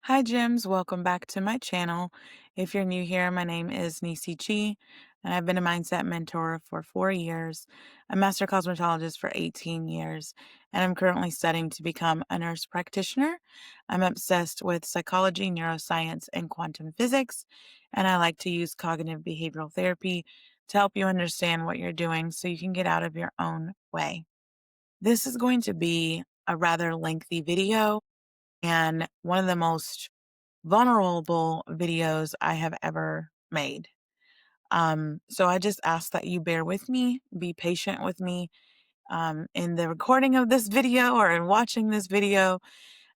Hi, Jims. Welcome back to my channel. If you're new here, my name is Niecy Chi, and I've been a mindset mentor for 4 years, a master cosmetologist for 18 years, and I'm currently studying to become a nurse practitioner. I'm obsessed with psychology, neuroscience, and quantum physics, and I like to use cognitive behavioral therapy to help you understand what you're doing so you can get out of your own way. This is going to be a rather lengthy video and one of the most vulnerable videos I have ever made. So I just ask that you bear with me, be patient with me. In the recording of this video or in watching this video,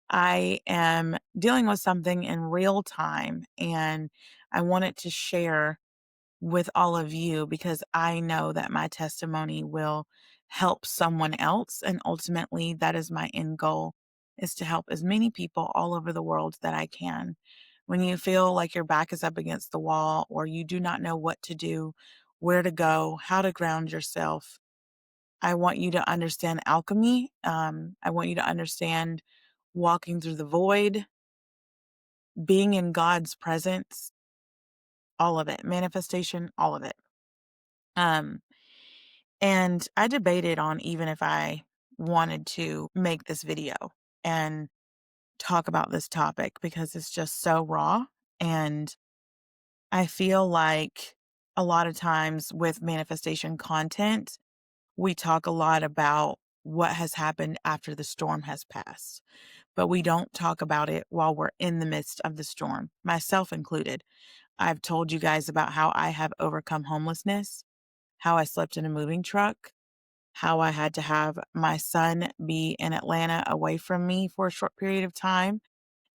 I am dealing with something in real time and I wanted to share with all of you because I know that my testimony will help someone else. And ultimately, that is my end goal is to help as many people all over the world that I can. When you feel like your back is up against the wall or you do not know what to do, where to go, how to ground yourself, I want you to understand alchemy. I want you to understand walking through the void, being in God's presence, all of it, manifestation, all of it. Um, And I debated on even if I wanted to make this video and talk about this topic because it's just so raw. And I feel like a lot of times with manifestation content, we talk a lot about what has happened after the storm has passed, but we don't talk about it while we're in the midst of the storm, myself included. I've told you guys about how I have overcome homelessness, how I slept in a moving truck, how I had to have my son be in Atlanta away from me for a short period of time,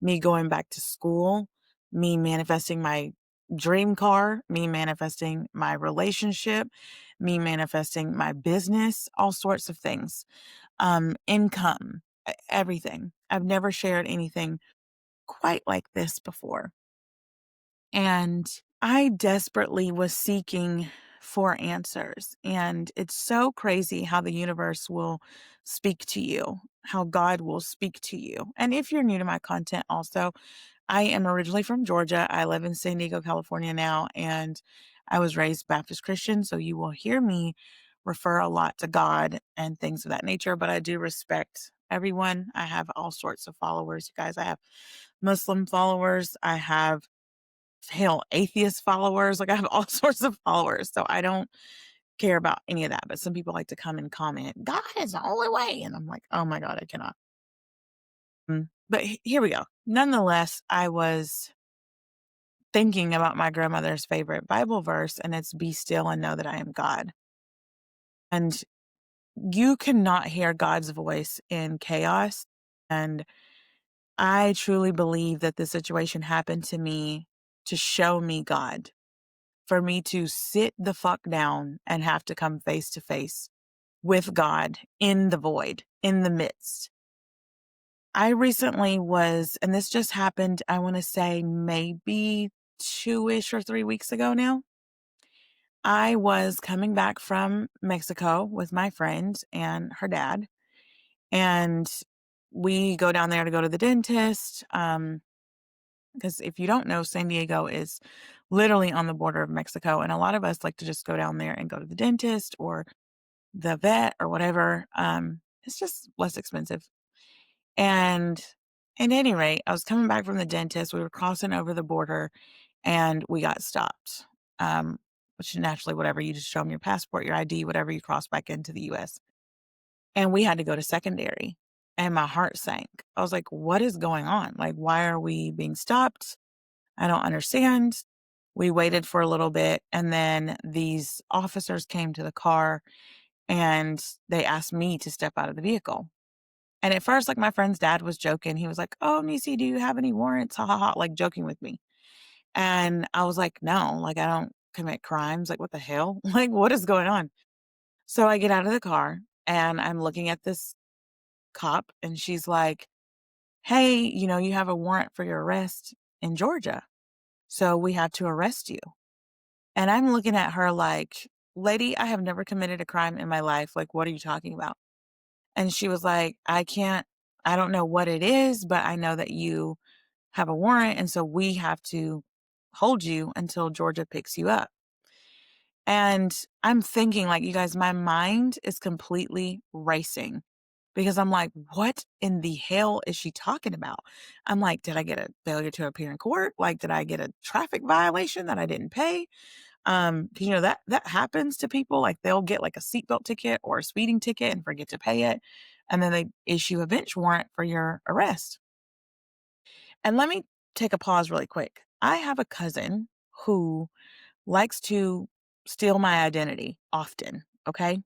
me going back to school, me manifesting my dream car, me manifesting my relationship, me manifesting my business, all sorts of things. Income, everything. I've never shared anything quite like this before. And I desperately was seeking for answers. And it's so crazy how the universe will speak to you, how God will speak to you. And if you're new to my content, also, I am originally from Georgia. I live in San Diego, California now, and I was raised Baptist Christian. So you will hear me refer a lot to God and things of that nature, but I do respect everyone. I have all sorts of followers, you guys. I have Muslim followers. I have hell, atheist followers. Like I have all sorts of followers. So I don't care about any of that. But some people like to come and comment, God is the only way. And I'm like, oh my God, I cannot. But here we go. Nonetheless, I was thinking about my grandmother's favorite Bible verse, and it's be still and know that I am God. And you cannot hear God's voice in chaos. And I truly believe that this situation happened to me to show me God, for me to sit the fuck down and have to come face to face with God in the void, in the midst. I recently was, and this just happened, I want to say maybe 2-ish or 3 weeks ago now. I was coming back from Mexico with my friend and her dad, and we go down there to go to the dentist. Because if you don't know, San Diego is literally on the border of Mexico, and a lot of us like to just go down there and go to the dentist or the vet or whatever. It's just less expensive. And at any rate, I was coming back from the dentist. We were crossing over the border and we got stopped. Which naturally, whatever, you just show them your passport, your ID, whatever, you cross back into the US. And we had to go to secondary. And my heart sank. I was like, what is going on? Like, why are we being stopped? I don't understand. We waited for a little bit, and then these officers came to the car and they asked me to step out of the vehicle. And at first, like my friend's dad was joking. He was like, "Oh, Niecy, do you have any warrants?" Ha ha ha, like joking with me. And I was like, "No, like I don't commit crimes. Like what the hell? Like what is going on?" So I get out of the car and I'm looking at this cop and she's like, "Hey, you have a warrant for your arrest in Georgia. So we have to arrest you." And I'm looking at her like, "Lady, I have never committed a crime in my life. Like, what are you talking about?" And she was like, I don't know what it is, but I know that you have a warrant. And so we have to hold you until Georgia picks you up. And I'm thinking, like, you guys, my mind is completely racing because I'm like, what in the hell is she talking about? I'm like, did I get a failure to appear in court? Like, did I get a traffic violation that I didn't pay? 'Cause, that happens to people. Like, they'll get like a seatbelt ticket or a speeding ticket and forget to pay it. And then they issue a bench warrant for your arrest. And let me take a pause really quick. I have a cousin who likes to steal my identity often. Okay.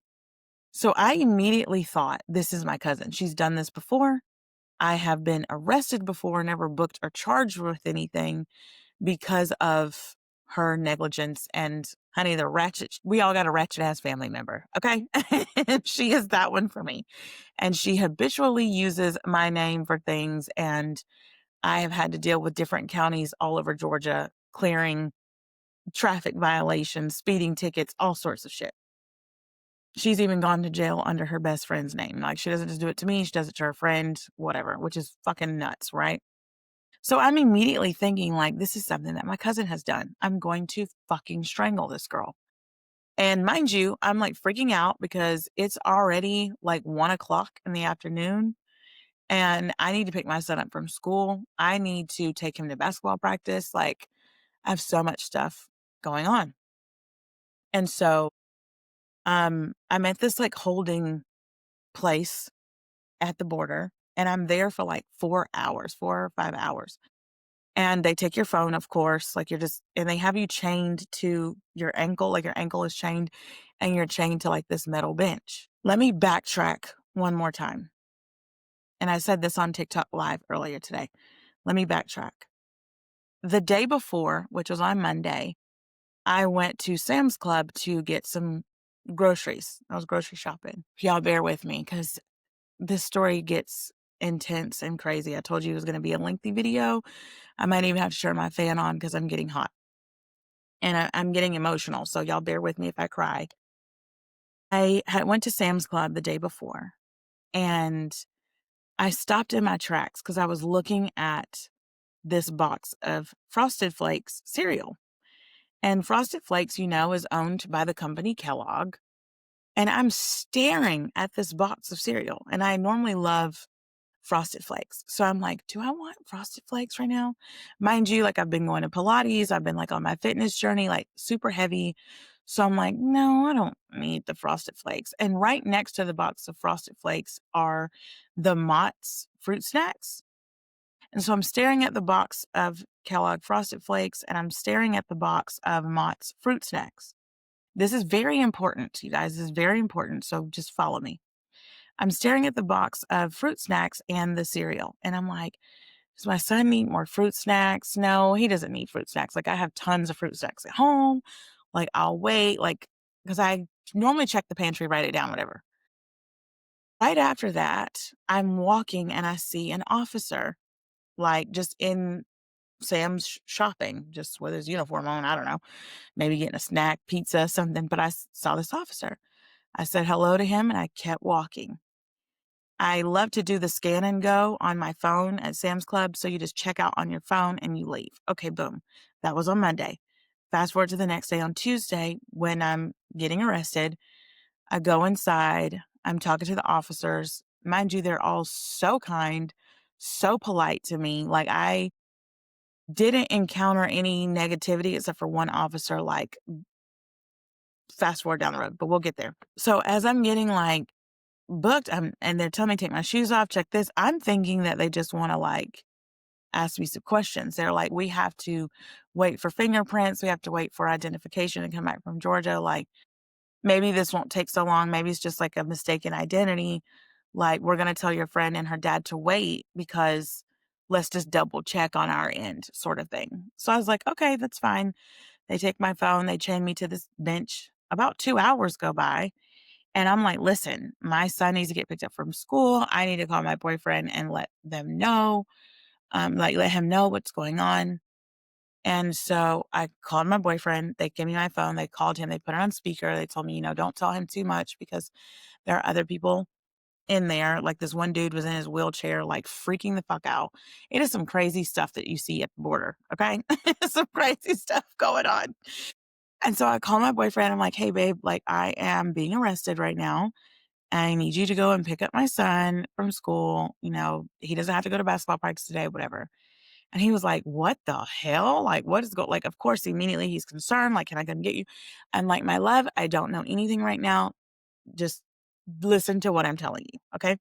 So I immediately thought, this is my cousin. She's done this before. I have been arrested before, never booked or charged with anything because of her negligence. And honey, we all got a ratchet ass family member. Okay. And she is that one for me. And she habitually uses my name for things. And I have had to deal with different counties all over Georgia clearing traffic violations, speeding tickets, all sorts of shit. She's even gone to jail under her best friend's name. Like, she doesn't just do it to me, she does it to her friend, whatever, which is fucking nuts, right? So I'm immediately thinking, like, this is something that my cousin has done. I'm going to fucking strangle this girl. And mind you, I'm like freaking out because it's already like 1 o'clock in the afternoon and I need to pick my son up from school. I need to take him to basketball practice. Like, I have so much stuff going on. And so I'm at this like holding place at the border and I'm there for like 4 hours, 4 or 5 hours. And they take your phone, of course, like and they have you chained to your ankle, like your ankle is chained and you're chained to like this metal bench. Let me backtrack one more time. And I said this on TikTok live earlier today. Let me backtrack. The day before, which was on Monday, I went to Sam's Club to get some groceries. I was grocery shopping. Y'all bear with me because this story gets intense and crazy. I told you it was going to be a lengthy video. I might even have to turn my fan on because I'm getting hot and I'm getting emotional. So y'all bear with me if I cry. Went to Sam's Club the day before and I stopped in my tracks because I was looking at this box of Frosted Flakes cereal. And Frosted Flakes, is owned by the company Kellogg. And I'm staring at this box of cereal. And I normally love Frosted Flakes. So I'm like, do I want Frosted Flakes right now? Mind you, like I've been going to Pilates. I've been like on my fitness journey, like super heavy. So I'm like, no, I don't need the Frosted Flakes. And right next to the box of Frosted Flakes are the Mott's fruit snacks. And so I'm staring at the box of Kellogg Frosted Flakes and I'm staring at the box of Mott's fruit snacks. This is very important, you guys. This is very important. So just follow me. I'm staring at the box of fruit snacks and the cereal. And I'm like, does my son need more fruit snacks? No, he doesn't need fruit snacks. Like, I have tons of fruit snacks at home. Like, I'll wait, like, because I normally check the pantry, write it down, whatever. Right after that, I'm walking and I see an officer, like, just in Sam's shopping, just with his uniform on. I don't know, maybe getting a snack, pizza, something. But I saw this officer. I said hello to him and I kept walking. I love to do the scan and go on my phone at Sam's Club. So you just check out on your phone and you leave. Okay, boom. That was on Monday. Fast forward to the next day on Tuesday when I'm getting arrested. I go inside. I'm talking to the officers. Mind you, they're all so kind, so polite to me. Like, I didn't encounter any negativity except for one officer, like, fast forward down the road, but we'll get there. So as I'm getting like booked, and they're telling me to take my shoes off, check this. I'm thinking that they just want to like ask me some questions. They're like, we have to wait for fingerprints. We have to wait for identification to come back from Georgia. Like, maybe this won't take so long. Maybe it's just like a mistaken identity. Like, we're going to tell your friend and her dad to wait because let's just double check on our end, sort of thing. So I was like, okay, that's fine. They take my phone, they chain me to this bench. About 2 hours go by. And I'm like, listen, my son needs to get picked up from school. I need to call my boyfriend and let them know, like let him know what's going on. And so I called my boyfriend. They gave me my phone. They called him. They put it on speaker. They told me, don't tell him too much because there are other people in there. Like this one dude was in his wheelchair, like freaking the fuck out. It is some crazy stuff that you see at the border. Okay. Some crazy stuff going on. And so I call my boyfriend. I'm like, hey, babe, like I am being arrested right now. I need you to go and pick up my son from school. You know, he doesn't have to go to basketball practice today, whatever. And he was like, what the hell? Like, what is going, like, of course, immediately he's concerned. Like, can I come get you? I'm like, my love, I don't know anything right now. Just listen to what I'm telling you. Okay.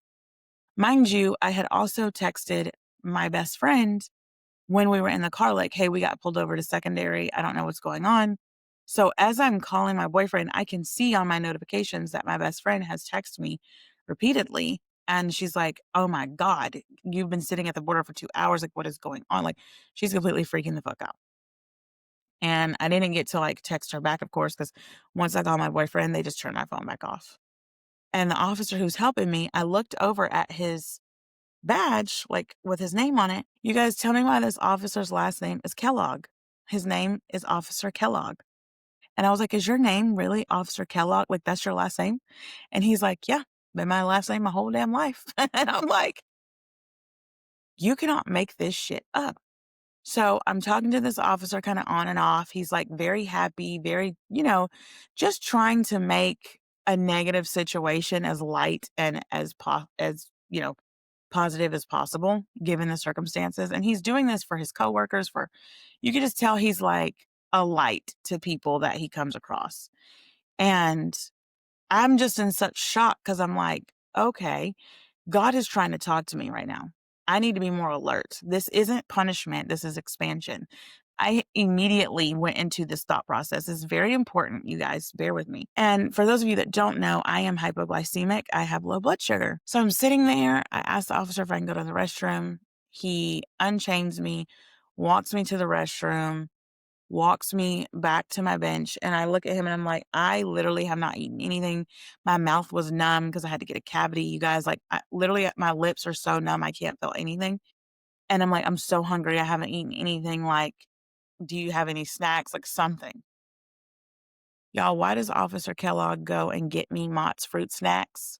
Mind you, I had also texted my best friend when we were in the car, like, hey, we got pulled over to secondary. I don't know what's going on. So as I'm calling my boyfriend, I can see on my notifications that my best friend has texted me repeatedly. And she's like, oh my God, you've been sitting at the border for 2 hours. Like, what is going on? Like, she's completely freaking the fuck out. And I didn't get to like text her back, of course, because once I called my boyfriend, they just turned my phone back off. And the officer who's helping me, I looked over at his badge, like with his name on it. You guys tell me why this officer's last name is Kellogg. His name is Officer Kellogg. And I was like, is your name really Officer Kellogg? Like, that's your last name? And he's like, yeah, been my last name my whole damn life. And I'm like, you cannot make this shit up. So I'm talking to this officer kind of on and off. He's like very happy, very, just trying to make a negative situation as light and as positive as possible given the circumstances. And he's doing this for his coworkers, you can just tell he's like a light to people that he comes across. And I'm just in such shock because I'm like, okay, God is trying to talk to me right now. I need to be more alert. This isn't punishment. This is expansion. I immediately went into this thought process. It's very important, you guys. Bear with me. And for those of you that don't know, I am hypoglycemic. I have low blood sugar. So I'm sitting there. I asked the officer if I can go to the restroom. He unchains me, walks me to the restroom, walks me back to my bench. And I look at him and I'm like, I literally have not eaten anything. My mouth was numb because I had to get a cavity. You guys, like, literally, my lips are so numb. I can't feel anything. And I'm like, I'm so hungry. I haven't eaten anything. Like, do you have any snacks? Like something. Y'all, why does Officer Kellogg go and get me Mott's fruit snacks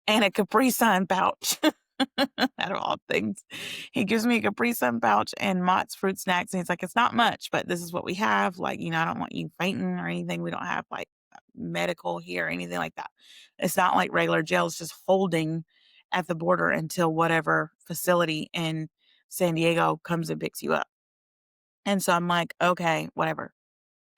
and a Capri Sun pouch? Out of all things, he gives me a Capri Sun pouch and Mott's fruit snacks. And he's like, it's not much, but this is what we have. Like, I don't want you fainting or anything. We don't have like medical here or anything like that. It's not like regular jail. It's just holding at the border until whatever facility in San Diego comes and picks you up. And so I'm like, okay, whatever.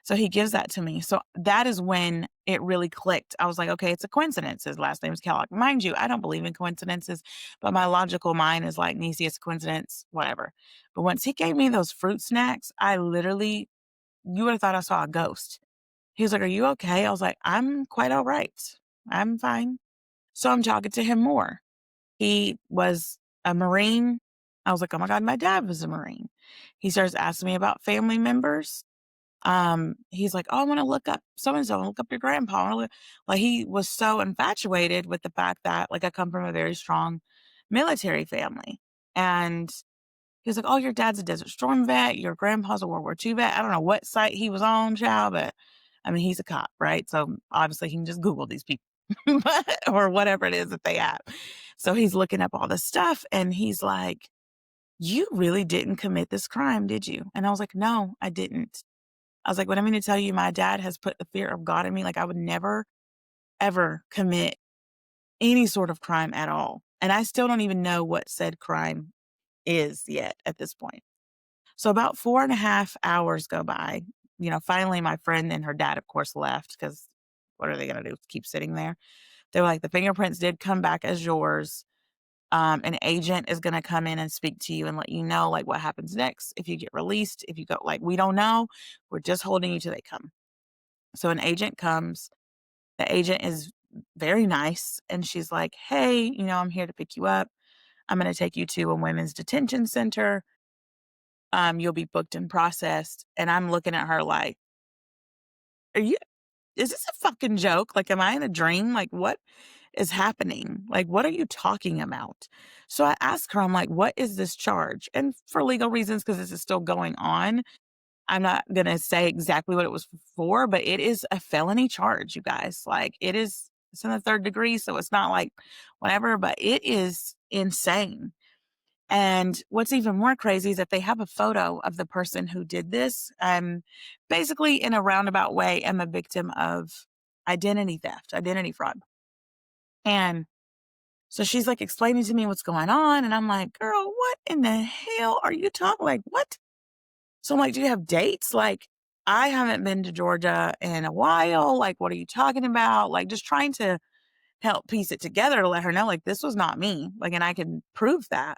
So he gives that to me. So that is when it really clicked. I was like, okay, it's a coincidence. His last name is Kellogg. Mind you, I don't believe in coincidences, but my logical mind is like, Niecy, it's a coincidence, whatever. But once he gave me those fruit snacks, you would have thought I saw a ghost. He was like, are you okay? I was like, I'm quite all right. I'm fine. So I'm talking to him more. He was a Marine. I was like, oh my God, my dad was a Marine. He starts asking me about family members. He's like, oh, I want to look up so-and-so, look up your grandpa. Like he was so infatuated with the fact that like I come from a very strong military family. And he was like, oh, your dad's a Desert Storm vet. Your grandpa's a World War II vet. I don't know what site he was on, child, but I mean, he's a cop, right? So obviously he can just Google these people or whatever it is that they have. So he's looking up all this stuff and he's like, you really didn't commit this crime, did you? And I was like, no, I didn't. I was like, what I mean to tell you, my dad has put the fear of God in me. Like I would never, ever commit any sort of crime at all. And I still don't even know what said crime is yet at this point. So about 4.5 hours go by. Finally my friend and her dad, of course, left because what are they going to do? Keep sitting there? They were like, the fingerprints did come back as yours. An agent is going to come in and speak to you and let you know like what happens next. If you get released, if you go, like, we don't know. We're just holding you till they come. So an agent comes. The agent is very nice. And she's like, hey, I'm here to pick you up. I'm going to take you to a women's detention center. You'll be booked and processed. And I'm looking at her like, is this a fucking joke? Like, am I in a dream? Like, what is happening? Like, what are you talking about? So I asked her, I'm like, what is this charge? And for legal reasons, because this is still going on, I'm not going to say exactly what it was for, but it is a felony charge, you guys. Like, it is It's in the third degree, so it's not like whatever, but it is insane. And what's even more crazy is that they have a photo of the person who did this. Basically, in a roundabout way, am a victim of identity theft, identity fraud. And so she's like explaining to me what's going on. And I'm like, girl, what in the hell are you talking? Like, what? So I'm like, do you have dates? Like, I haven't been to Georgia in a while. Like, what are you talking about? Like, just trying to help piece it together to let her know, like, this was not me. Like, and I can prove that.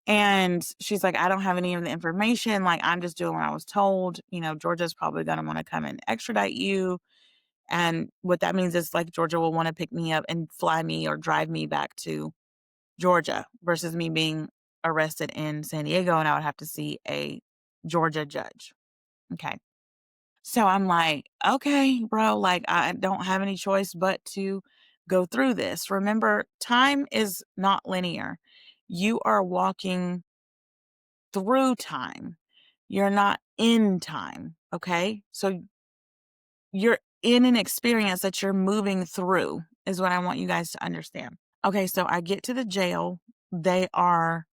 And she's like, I don't have any of the information. Like, I'm just doing what I was told. Georgia's probably going to want to come and extradite you. And what that means is, like, Georgia will want to pick me up and fly me or drive me back to Georgia versus me being arrested in San Diego, and I would have to see a Georgia judge. Okay. So I'm like, okay, bro, like, I don't have any choice but to go through this. Remember, time is not linear. You are walking through time. You're not in time. Okay. So you're in an experience that you're moving through, is what I want you guys to understand. Okay. So I get to the jail. They are,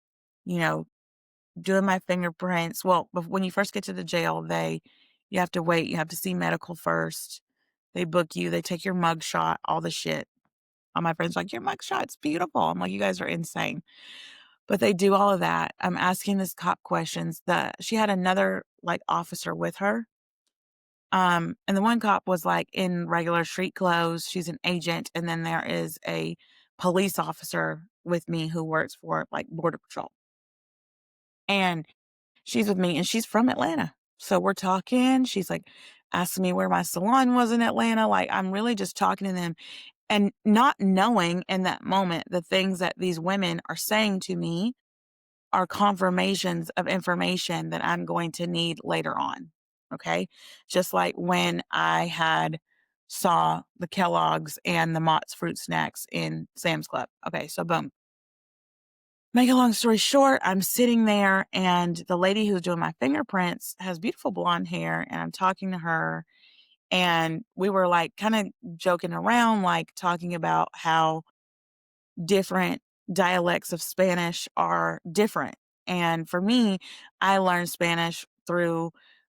you know, doing my fingerprints. Well, when you first get to the jail, you have to wait. You have to see medical first. They book you. They take your mug shot, all the shit. All my friends are like, your mug shot's beautiful. I'm like, you guys are insane. But they do all of that. I'm asking this cop questions. She had another like officer with her. And the one cop was like in regular street clothes. She's an agent. And then there is a police officer with me who works for like Border Patrol. And she's with me and she's from Atlanta. So we're talking. She's like asking me where my salon was in Atlanta. Like, I'm really just talking to them and not knowing in that moment the things that these women are saying to me are confirmations of information that I'm going to need later on. Okay. Just like when I had saw the Kellogg's and the Mott's fruit snacks in Sam's Club. Okay. So boom. Make a long story short, I'm sitting there and the lady who's doing my fingerprints has beautiful blonde hair and I'm talking to her and we were like kind of joking around, like talking about how different dialects of Spanish are different. And for me, I learned Spanish through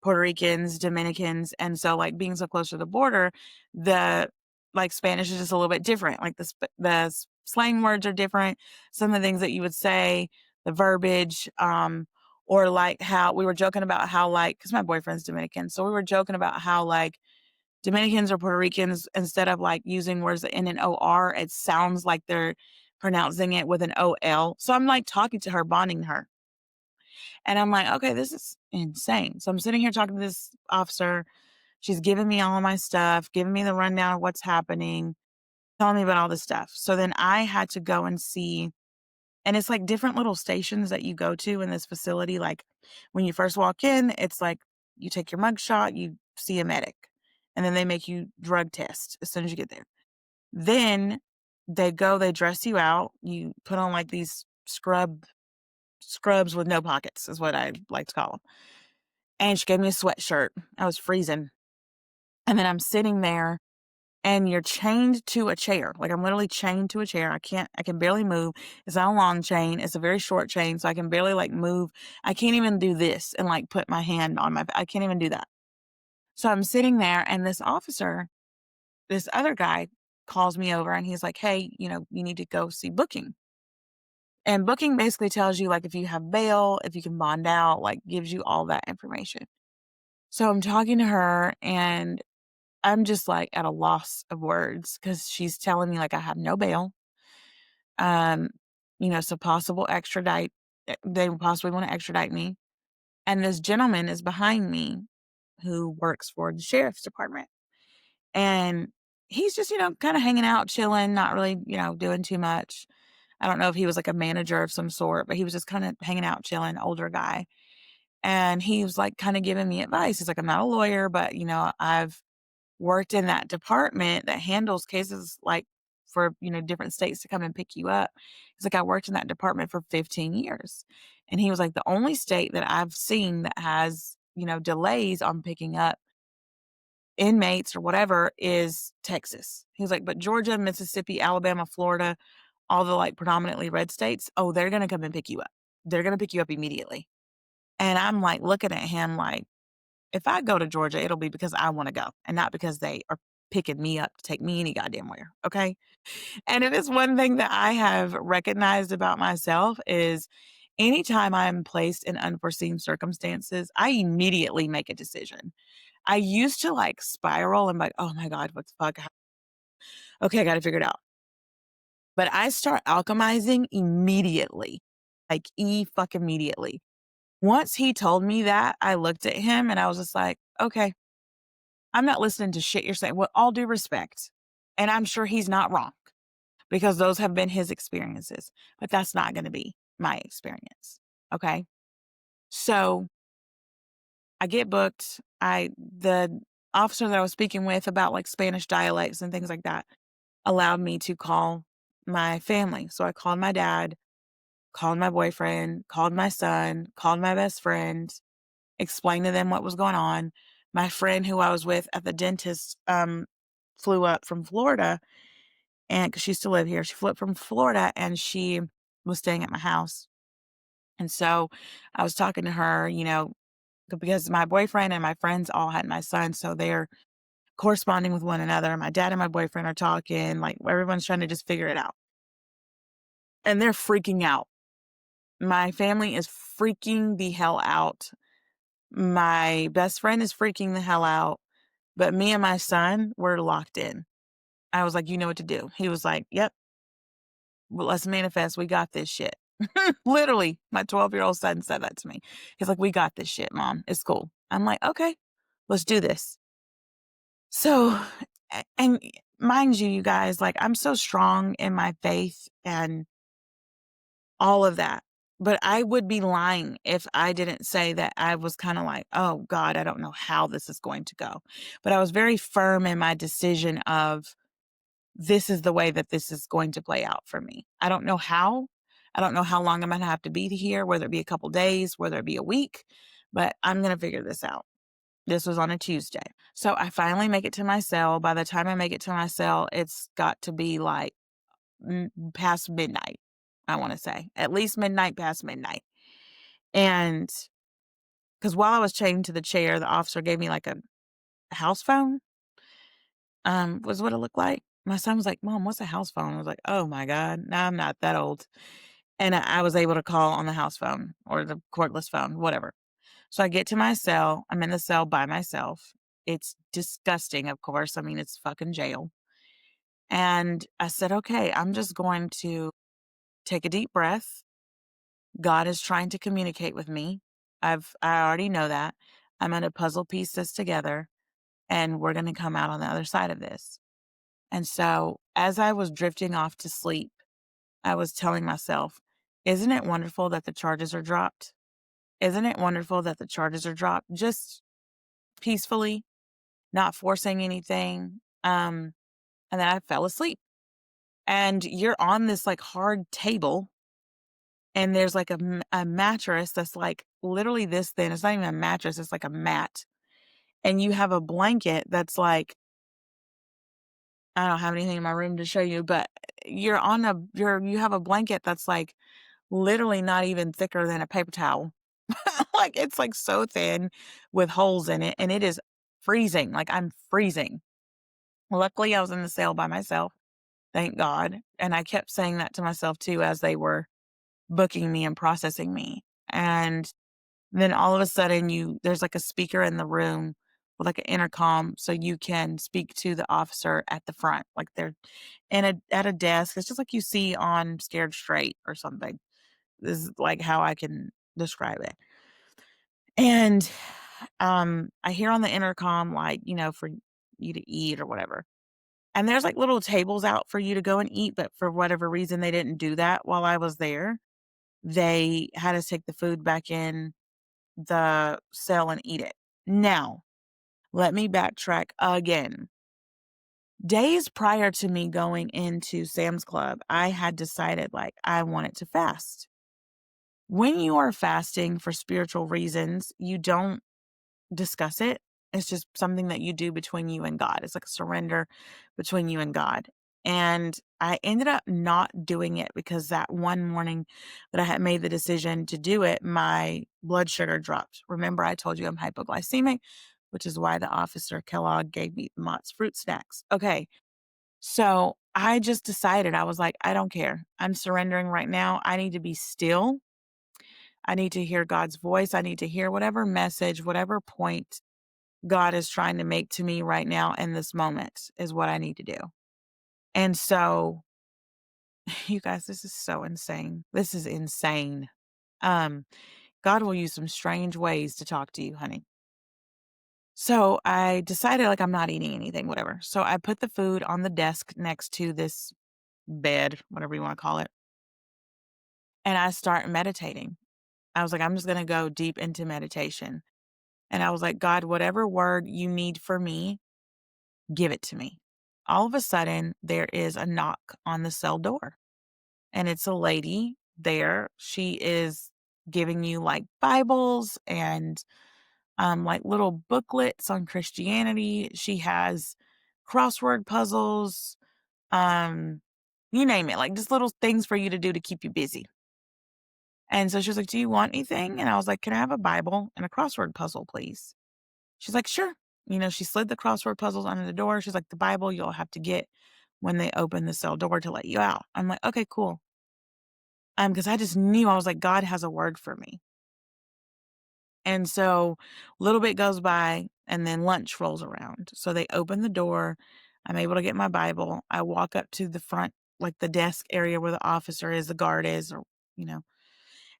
Puerto Ricans, Dominicans. And so, like, being so close to the border, the like Spanish is just a little bit different. Like, the slang words are different. Some of the things that you would say, the verbiage, or like how we were joking about how, like, because my boyfriend's Dominican. So we were joking about how, like, Dominicans or Puerto Ricans, instead of like using words in an OR, it sounds like they're pronouncing it with an OL. So I'm like talking to her, bonding her. And I'm like, okay, this is insane. So I'm sitting here talking to this officer. She's giving me all of my stuff, giving me the rundown of what's happening, telling me about all this stuff. So then I had to go and see, and it's like different little stations that you go to in this facility. Like when you first walk in, it's like you take your mug shot, you see a medic, and then they make you drug test as soon as you get there. Then they dress you out. You put on like these scrubs with no pockets is what I like to call them. And she gave me a sweatshirt. I was freezing. And then I'm sitting there and you're chained to a chair. Like, I'm literally chained to a chair. I can barely move. It's not a long chain. It's a very short chain. So I can barely like move. I can't even do this and like put my hand on I can't even do that. So I'm sitting there and this other guy calls me over and he's like, hey, you need to go see booking. And booking basically tells you like if you have bail, if you can bond out, like gives you all that information. So I'm talking to her and I'm just like at a loss of words because she's telling me like I have no bail. Um, so possible extradite, they would possibly want to extradite me. And this gentleman is behind me who works for the sheriff's department. And he's just, kind of hanging out, chilling, not really, doing too much. I don't know if he was like a manager of some sort, but he was just kind of hanging out, chilling, older guy. And he was like kind of giving me advice. He's like, I'm not a lawyer, but I've worked in that department that handles cases like for, different states to come and pick you up. He's like, I worked in that department for 15 years. And he was like, the only state that I've seen that has, delays on picking up inmates or whatever is Texas. He was like, but Georgia, Mississippi, Alabama, Florida, all the like predominantly red states, oh, they're going to come and pick you up. They're going to pick you up immediately. And I'm like looking at him like, if I go to Georgia, it'll be because I want to go and not because they are picking me up to take me any goddamn where. Okay. And it is one thing that I have recognized about myself is anytime I'm placed in unforeseen circumstances, I immediately make a decision. I used to like spiral and like, oh my God, what the fuck? Okay, I got to figure it out. But I start alchemizing immediately, like fuck immediately. Once he told me that, I looked at him and I was just like, okay, I'm not listening to shit you're saying. With all due respect. And I'm sure he's not wrong because those have been his experiences, but that's not going to be my experience. Okay. So I get booked. The officer that I was speaking with about like Spanish dialects and things like that allowed me to call my family. So I called my dad, called my boyfriend, called my son, called my best friend, explained to them what was going on. My friend who I was with at the dentist flew up from Florida, and because she used to live here, she flew up from Florida and she was staying at my house. And so I was talking to her, because my boyfriend and my friends all had my son, so they're corresponding with one another. My dad and my boyfriend are talking, like everyone's trying to just figure it out. And they're freaking out. My family is freaking the hell out. My best friend is freaking the hell out. But me and my son were locked in. I was like, you know what to do. He was like, yep, well, let's manifest. We got this shit. Literally, my 12-year-old son said that to me. He's like, we got this shit, Mom. It's cool. I'm like, okay, let's do this. So, and mind you, you guys, like, I'm so strong in my faith and all of that. But I would be lying if I didn't say that I was kind of like, oh God, I don't know how this is going to go. But I was very firm in my decision of this is the way that this is going to play out for me. I don't know how. I don't know how long I'm going to have to be here, whether it be a couple days, whether it be a week, but I'm going to figure this out. This was on a Tuesday. So I finally make it to my cell. By the time I make it to my cell, it's got to be like past midnight, I want to say. At least midnight, past midnight. And because while I was chained to the chair, the officer gave me like a house phone, was what it looked like. My son was like, Mom, what's a house phone? I was like, oh my God, no, I'm not that old. And I was able to call on the house phone or the cordless phone, whatever. So I get to my cell. I'm in the cell by myself. It's disgusting, of course. I mean, it's fucking jail. And I said, okay, I'm just going to take a deep breath. God is trying to communicate with me. I already know that. I'm going to puzzle piece this together and we're going to come out on the other side of this. And so as I was drifting off to sleep, I was telling myself, isn't it wonderful that the charges are dropped? Isn't it wonderful that the charges are dropped just peacefully, not forcing anything? And then I fell asleep. And you're on this like hard table, and there's like a mattress that's like literally this thin. It's not even a mattress, it's like a mat. And you have a blanket that's like, I don't have anything in my room to show you, but you have a blanket that's like literally not even thicker than a paper towel. Like it's like so thin with holes in it, and it is freezing. Like I'm freezing. Luckily, I was in the cell by myself. Thank God. And I kept saying that to myself too as they were booking me and processing me. And then all of a sudden there's like a speaker in the room with like an intercom so you can speak to the officer at the front. Like they're at a desk. It's just like you see on Scared Straight or something. This is like how I can describe it. And I hear on the intercom, like, for you to eat or whatever. And there's like little tables out for you to go and eat, but for whatever reason, they didn't do that while I was there. They had us take the food back in the cell and eat it. Now, let me backtrack again. Days prior to me going into Sam's Club, I had decided like I wanted to fast. When you are fasting for spiritual reasons, you don't discuss it. It's just something that you do between you and God. It's like a surrender between you and God. And I ended up not doing it because that one morning that I had made the decision to do it, my blood sugar dropped. Remember, I told you I'm hypoglycemic, which is why the officer Kellogg gave me Mott's fruit snacks. Okay. So I just decided, I was like, I don't care. I'm surrendering right now. I need to be still. I need to hear God's voice. I need to hear whatever message, whatever point God is trying to make to me right now in this moment is what I need to do. And so, you guys, this is so insane. This is insane. Um, God will use some strange ways to talk to you, honey. So I decided like I'm not eating anything, whatever. So I put the food on the desk next to this bed, whatever you want to call it, and I start meditating. I was like, I'm just going to go deep into meditation. And I was like, God, whatever word you need for me, give it to me. All of a sudden, there is a knock on the cell door, and it's a lady there. She is giving you like Bibles and like little booklets on Christianity. She has crossword puzzles, um, you name it, like just little things for you to do to keep you busy. And so she was like, "Do you want anything?" And I was like, "Can I have a Bible and a crossword puzzle, please?" She's like, "Sure." She slid the crossword puzzles under the door. She's like, "The Bible you'll have to get when they open the cell door to let you out." I'm like, "Okay, cool." Because I just knew, I was like, God has a word for me. And so a little bit goes by and then lunch rolls around. So they open the door. I'm able to get my Bible. I walk up to the front, like the desk area where the officer is, the guard is, or, you know,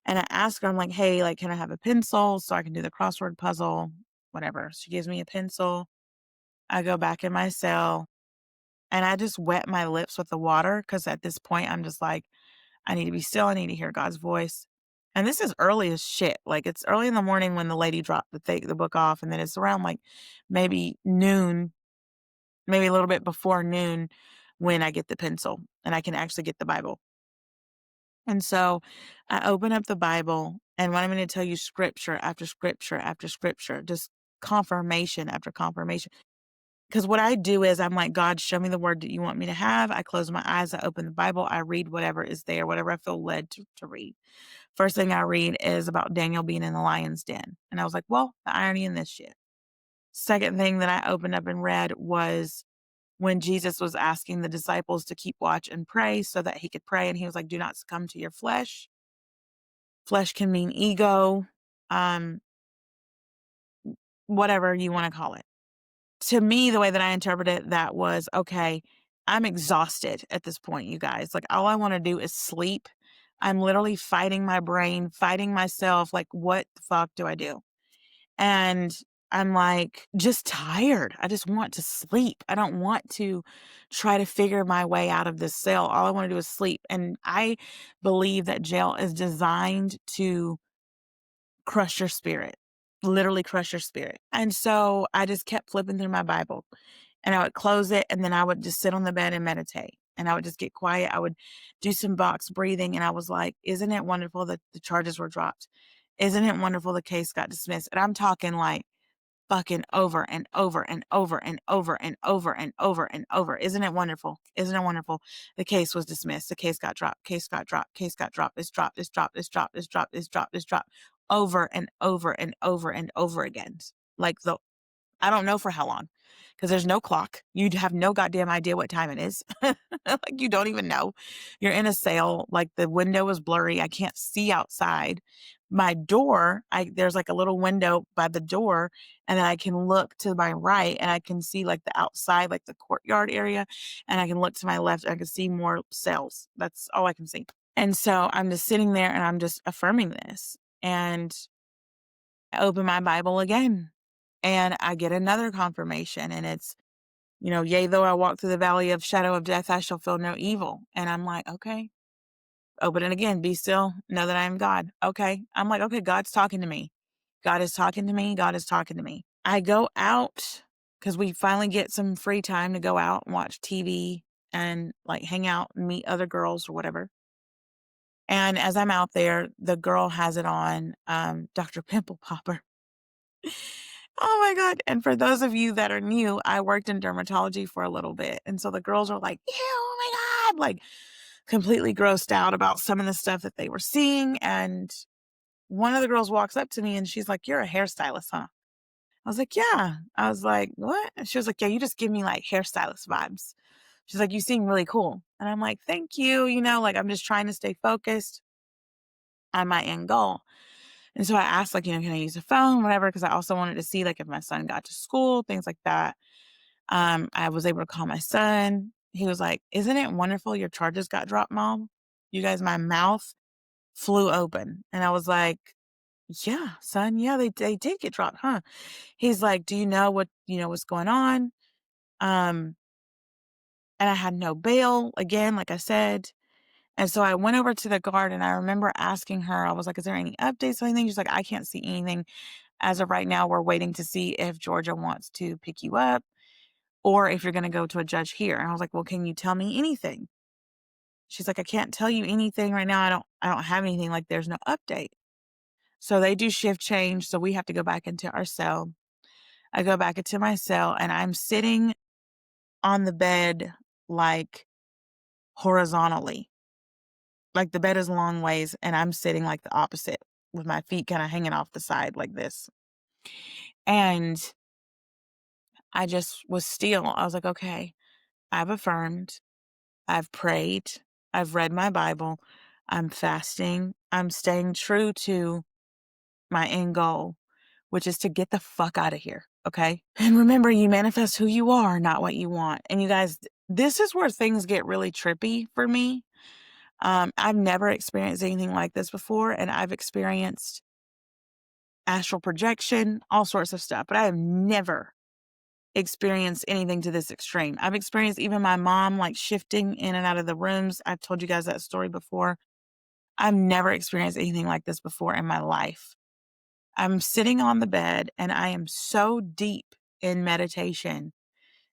and I ask her, I'm like, "Hey, like, can I have a pencil so I can do the crossword puzzle?" Whatever. She gives me a pencil. I go back in my cell and I just wet my lips with the water because at this point, I'm just like, I need to be still. I need to hear God's voice. And this is early as shit. Like, it's early in the morning when the lady dropped the book off, and then it's around like maybe noon, maybe a little bit before noon when I get the pencil and I can actually get the Bible. And so I open up the Bible, and when I'm going to tell you scripture after scripture after scripture, just confirmation after confirmation. Because what I do is I'm like, God, show me the word that you want me to have. I close my eyes, I open the Bible, I read whatever is there, whatever I feel led to read. First thing I read is about Daniel being in the lion's den. And I was like, well, the irony in this shit. Second thing that I opened up and read was when Jesus was asking the disciples to keep watch and pray so that he could pray. And he was like, do not succumb to your flesh. Flesh can mean ego, um, whatever you want to call it. To me, the way that I interpreted that was, okay, I'm exhausted at this point, you guys. Like, all I want to do is sleep. I'm literally fighting my brain, fighting myself. Like, what the fuck do I do? And I'm like, just tired. I just want to sleep. I don't want to try to figure my way out of this cell. All I want to do is sleep. And I believe that jail is designed to crush your spirit, literally crush your spirit. And so I just kept flipping through my Bible and I would close it and then I would just sit on the bed and meditate. And I would just get quiet. I would do some box breathing. And I was like, isn't it wonderful that the charges were dropped? Isn't it wonderful the case got dismissed? And I'm talking like fucking over and over and over and over and over and over and over. Isn't it wonderful? Isn't it wonderful? The case was dismissed. The case got dropped. Case got dropped. Case got dropped. It's dropped. It's dropped. It's dropped. It's dropped. It's dropped. It's dropped. Over and over and over and over again. Like I don't know for how long because there's no clock. You'd have no goddamn idea what time it is. Like, you don't even know. You're in a sale. Like, the window is blurry. I can't see outside. My door, there's like a little window by the door, and then I can look to my right and I can see like the outside, like the courtyard area, and I can look to my left and I can see more cells. That's all I can see. And so I'm just sitting there and I'm just affirming this. And I open my Bible again and I get another confirmation. And it's, yea, though I walk through the valley of shadow of death, I shall feel no evil. And I'm like, okay, open it again. Be still. Know that I am God. Okay. I'm like, okay, God's talking to me. God is talking to me. God is talking to me. I go out because we finally get some free time to go out and watch TV and like hang out and meet other girls or whatever. And as I'm out there, the girl has it on, Dr. Pimple Popper. Oh my God. And for those of you that are new, I worked in dermatology for a little bit. And so the girls were like, ew, oh my God, like completely grossed out about some of the stuff that they were seeing. And one of the girls walks up to me and she's like, "You're a hairstylist, huh?" I was like, "Yeah." I was like, "What?" And she was like, "Yeah, you just give me like hairstylist vibes." She's like, "You seem really cool." And I'm like, "Thank you." Like I'm just trying to stay focused on my end goal. And so I asked, like, can I use a phone, whatever, because I also wanted to see like if my son got to school, things like that. I was able to call my son. He was like, "Isn't it wonderful your charges got dropped, Mom?" You guys, my mouth flew open. And I was like, "Yeah, son, yeah, they did get dropped, huh?" He's like, "Do you know what's going on?" Um, and I had no bail again, like I said. And so I went over to the guard and I remember asking her, I was like, "Is there any updates or anything?" She's like, "I can't see anything. As of right now, we're waiting to see if Georgia wants to pick you up or if you're going to go to a judge here." And I was like, "Well, can you tell me anything?" She's like, "I can't tell you anything right now. I don't have anything. Like there's no update." So they do shift change. So we have to go back into our cell. I go back into my cell and I'm sitting on the bed, like horizontally. Like the bed is long ways and I'm sitting like the opposite with my feet kind of hanging off the side like this. And I just was still. I was like, "Okay, I've affirmed, I've prayed, I've read my Bible, I'm fasting, I'm staying true to my end goal, which is to get the fuck out of here. Okay. And remember, you manifest who you are, not what you want." And you guys, this is where things get really trippy for me. I've never experienced anything like this before, and I've experienced astral projection, all sorts of stuff, but I have never experienced anything to this extreme. I've experienced even my mom like shifting in and out of the rooms. I've told you guys that story before. I've never experienced anything like this before in my life. I'm sitting on the bed and I am so deep in meditation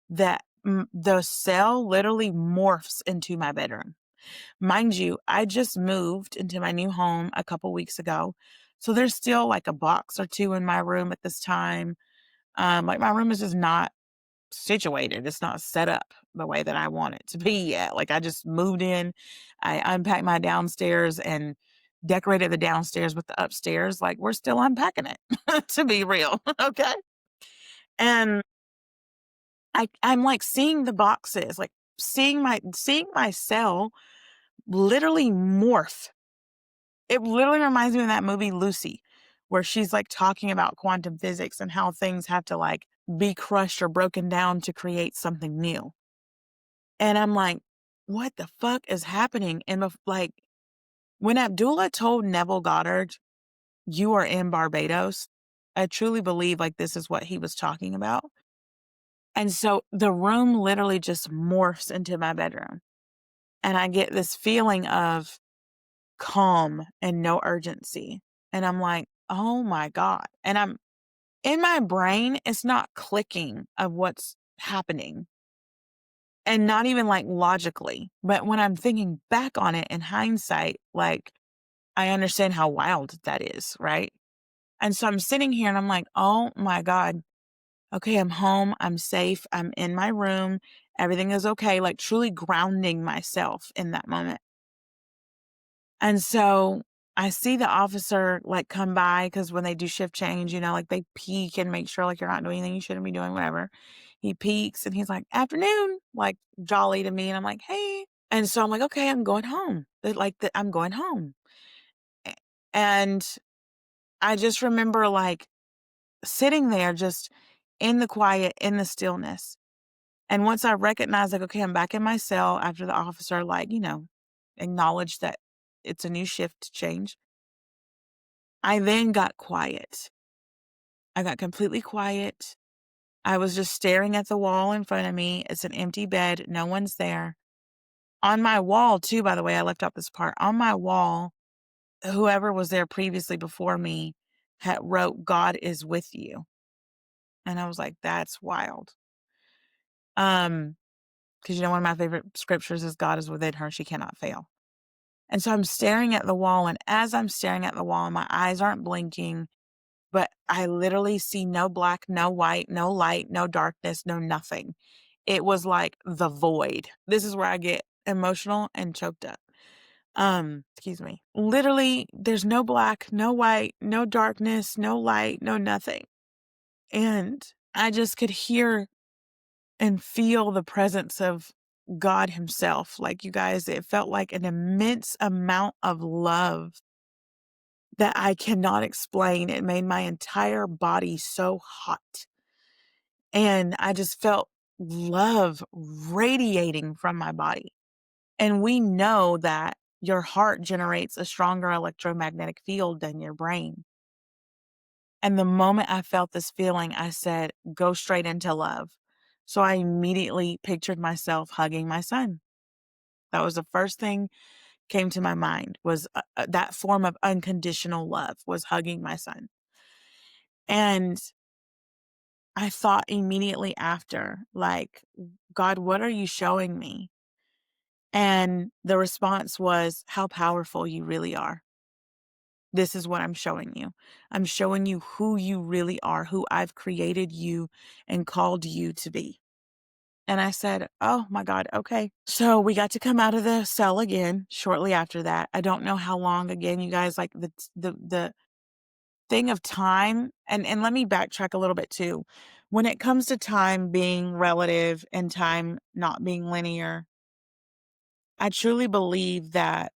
that the cell literally morphs into my bedroom. Mind you, I just moved into my new home a couple weeks ago. So there's still like a box or two in my room at this time. Like my room is just not situated. It's not set up the way that I want it to be yet. Like I just moved in, I unpacked my downstairs and decorated the downstairs with the upstairs. Like we're still unpacking it, to be real. Okay. And I'm like seeing the boxes, like seeing my cell literally morph. It literally reminds me of that movie Lucy, where she's like talking about quantum physics and how things have to like be crushed or broken down to create something new. And I'm like, what the fuck is happening? And like when Abdullah told Neville Goddard, "You are in Barbados," I truly believe like this is what he was talking about. And so the room literally just morphs into my bedroom. And I get this feeling of calm and no urgency. And I'm like, oh my God. And I'm in my brain, it's not clicking of what's happening. And not even like logically. But when I'm thinking back on it in hindsight, like I understand how wild that is, right? And so I'm sitting here and I'm like, oh my God, okay, I'm home, I'm safe, I'm in my room, everything is okay, like truly grounding myself in that moment. And so I see the officer like come by because when they do shift change, like they peek and make sure like you're not doing anything you shouldn't be doing, whatever. He peeks and he's like, "Afternoon," like jolly to me. And I'm like, "Hey." And so I'm like, "Okay, I'm going home." I'm going home. A- And I just remember like sitting there just in the quiet, in the stillness. And once I recognized like, okay, I'm back in my cell after the officer like, acknowledged that it's a new shift change. I then got quiet. I got completely quiet. I was just staring at the wall in front of me. It's an empty bed. No one's there. On my wall, too, by the way, I left out this part. On my wall, whoever was there previously before me had wrote, "God is with you." And I was like, that's wild. Um, because one of my favorite scriptures is God is within her, she cannot fail. And so I'm staring at the wall, and as I'm staring at the wall, my eyes aren't blinking, but I literally see no black, no white, no light, no darkness, no nothing. It was like the void. This is where I get emotional and choked up. Excuse me. Literally, there's no black, no white, no darkness, no light, no nothing. And I just could hear and feel the presence of God Himself. Like, you guys, it felt like an immense amount of love that I cannot explain. It made my entire body so hot. And I just felt love radiating from my body. And we know that your heart generates a stronger electromagnetic field than your brain. And the moment I felt this feeling, I said, go straight into love. So I immediately pictured myself hugging my son. That was the first thing came to my mind, was that form of unconditional love, was hugging my son. And I thought immediately after, like, God, what are you showing me? And the response was, how powerful you really are. This is what I'm showing you. I'm showing you who you really are, who I've created you and called you to be. And I said, oh my God, okay. So we got to come out of the cell again shortly after that. I don't know how long again, you guys, like the thing of time. And let me backtrack a little bit too. When it comes to time being relative and time not being linear, I truly believe that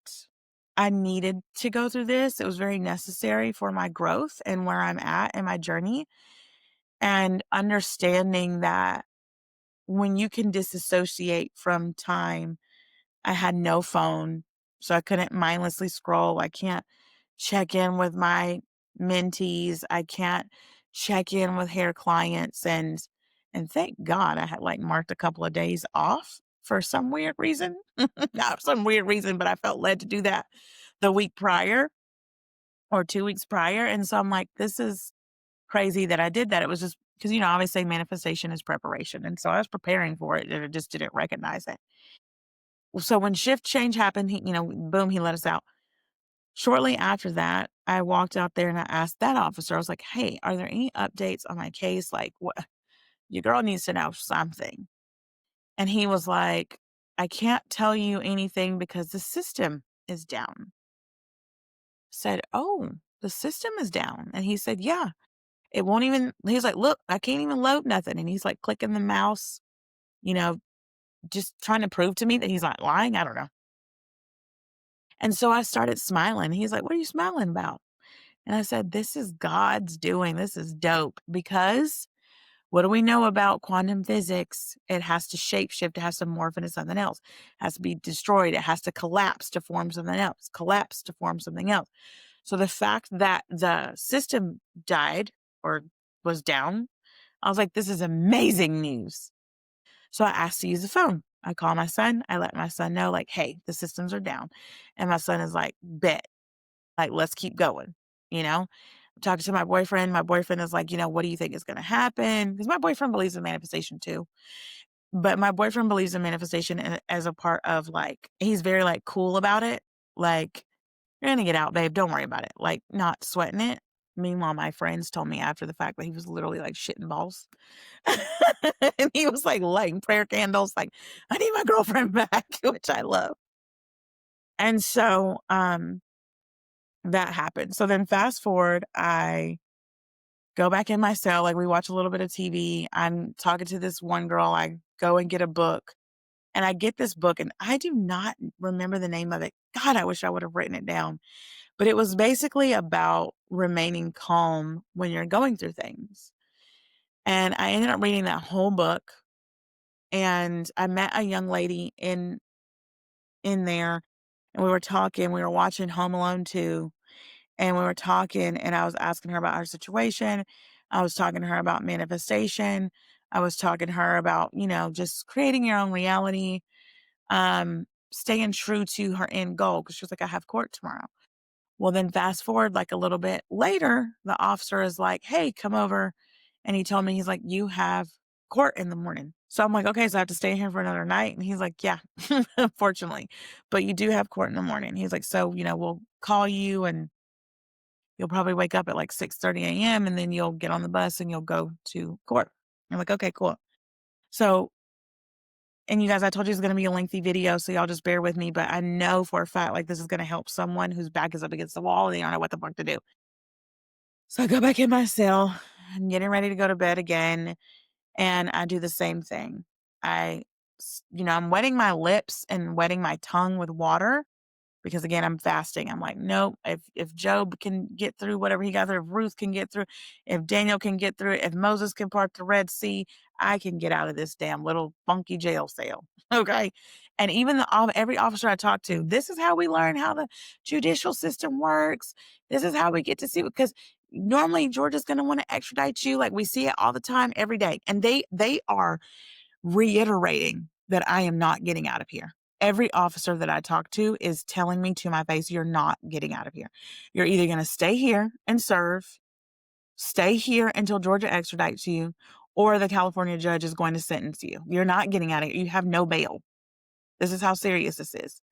I needed to go through this. It was very necessary for my growth and where I'm at in my journey, and understanding that when you can disassociate from time. I had no phone, so I couldn't mindlessly scroll. I can't check in with my mentees. I can't check in with hair clients, and thank God I had like marked a couple of days off for some weird reason. Not some weird reason, but I felt led to do that the week prior or 2 weeks prior. And so I'm like, this is crazy that I did that. It was just because, I always say manifestation is preparation. And so I was preparing for it and I just didn't recognize it. So when shift change happened, boom, he let us out. Shortly after that, I walked out there and I asked that officer, I was like, hey, are there any updates on my case? Like, what? Your girl needs to know something. And he was like, I can't tell you anything because the system is down. Said, oh, the system is down. And he said, yeah, it won't even, he's like, look, I can't even load nothing. And he's like clicking the mouse, you know, just trying to prove to me that he's not lying. I don't know. And so I started smiling. He's like, what are you smiling about? And I said, this is God's doing. This is dope. Because what do we know about quantum physics? It has to shapeshift. It has to morph into something else. It has to be destroyed. It has to collapse to form something else. Collapse to form something else. So the fact that the system died or was down, I was like, this is amazing news. So I asked to use the phone. I call my son. I let my son know, like, hey, the systems are down. And my son is like, bet. Like, let's keep going. I'm talking to my boyfriend. My boyfriend is like, what do you think is going to happen? Because my boyfriend believes in manifestation too. But my boyfriend believes in manifestation as a part of, like, he's very like cool about it. Like, you're going to get out, babe. Don't worry about it. Like, not sweating it. Meanwhile, my friends told me after the fact that he was literally like shitting balls. And he was like lighting prayer candles, like, I need my girlfriend back, which I love. And so that happened. So then fast forward, I go back in my cell, like we watch a little bit of TV. I'm talking to this one girl. I go and get a book. And I get this book and I do not remember the name of it. God, I wish I would have written it down. But it was basically about remaining calm when you're going through things. And I ended up reading that whole book. And I met a young lady in there, and we were talking. We were watching Home Alone 2, and we were talking, and I was asking her about her situation. I was talking to her about manifestation. I was talking to her about, just creating your own reality, staying true to her end goal, because she was like, I have court tomorrow. Well, then fast forward like a little bit later, the officer is like, hey, come over. And he told me, he's like, you have court in the morning. So I'm like, okay, so I have to stay here for another night. And he's like, yeah, unfortunately, but you do have court in the morning. He's like, so, we'll call you and, You'll probably wake up at like 6:30 a.m. and then you'll get on the bus and you'll go to court." I'm like, "Okay, cool." So, and you guys, I told you it's gonna be a lengthy video, so y'all just bear with me, but I know for a fact, like, this is gonna help someone whose back is up against the wall and they don't know what the fuck to do. So I go back in my cell. I'm getting ready to go to bed again, and I do the same thing. I'm wetting my lips and wetting my tongue with water because again, I'm fasting. I'm like, nope. If Job can get through whatever he got through, if Ruth can get through, if Daniel can get through it, if Moses can part the Red Sea, I can get out of this damn little funky jail cell. Okay. And even every officer I talk to, this is how we learn how the judicial system works. This is how we get to see, because normally Georgia's going to want to extradite you. Like we see it all the time, every day. And they are reiterating that I am not getting out of here. Every officer that I talk to is telling me to my face, "You're not getting out of here. You're either going to stay here and serve, stay here until Georgia extradites you, or the California judge is going to sentence you. You're not getting out of here. You have no bail. This is how serious this is."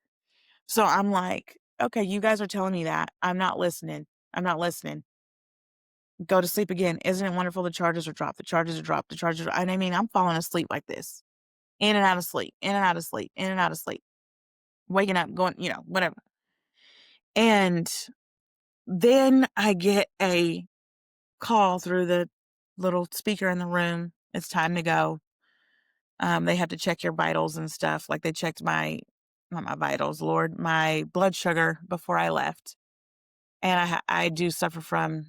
So I'm like, okay, you guys are telling me that. I'm not listening. I'm not listening. Go to sleep again. Isn't it wonderful? The charges are dropped. The charges are dropped. The charges are, and I mean, I'm falling asleep like this. In and out of sleep, in and out of sleep, in and out of sleep, waking up, going, whatever. And then I get a call through the little speaker in the room. It's time to go. They have to check your vitals and stuff. Like they checked not my vitals, Lord, my blood sugar before I left. And I do suffer from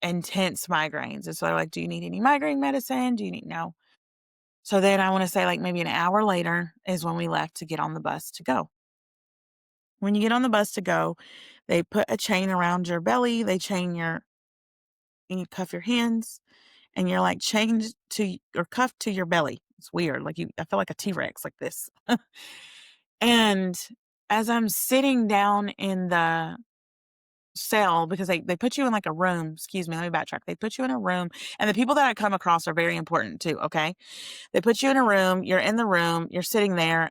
intense migraines. And so they're like, "Do you need any migraine medicine? Do you need?" No. So then I want to say like maybe an hour later is when we left to get on the bus to go. When you get on the bus to go, they put a chain around your belly, and you cuff your hands, and you're like chained to or cuffed to your belly. It's weird. I feel like a T-Rex like this. And as I'm sitting down in the cell, because they put you in like a room, excuse me, let me backtrack. They put you in a room, and the people that I come across are very important too, okay? They put you in a room, you're in the room, you're sitting there,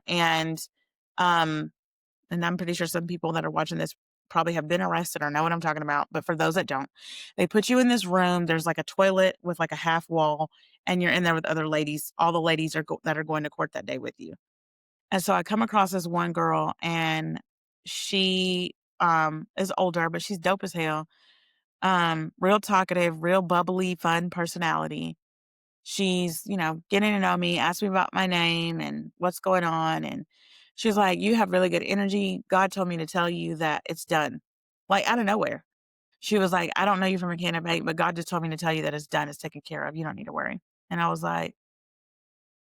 um and I'm pretty sure some people that are watching this probably have been arrested or know what I'm talking about. But for those that don't, they put you in this room. There's like a toilet with like a half wall, and you're in there with other ladies. All the ladies that are going to court that day with you. And so I come across this one girl, and she is older, but she's dope as hell. Real talkative, real bubbly, fun personality. She's, getting to know me, asked me about my name and what's going on. And she's like, "You have really good energy. God told me to tell you that it's done." Like out of nowhere. She was like, "I don't know you from a can of paint, but God just told me to tell you that it's done. It's taken care of. You don't need to worry." And I was like,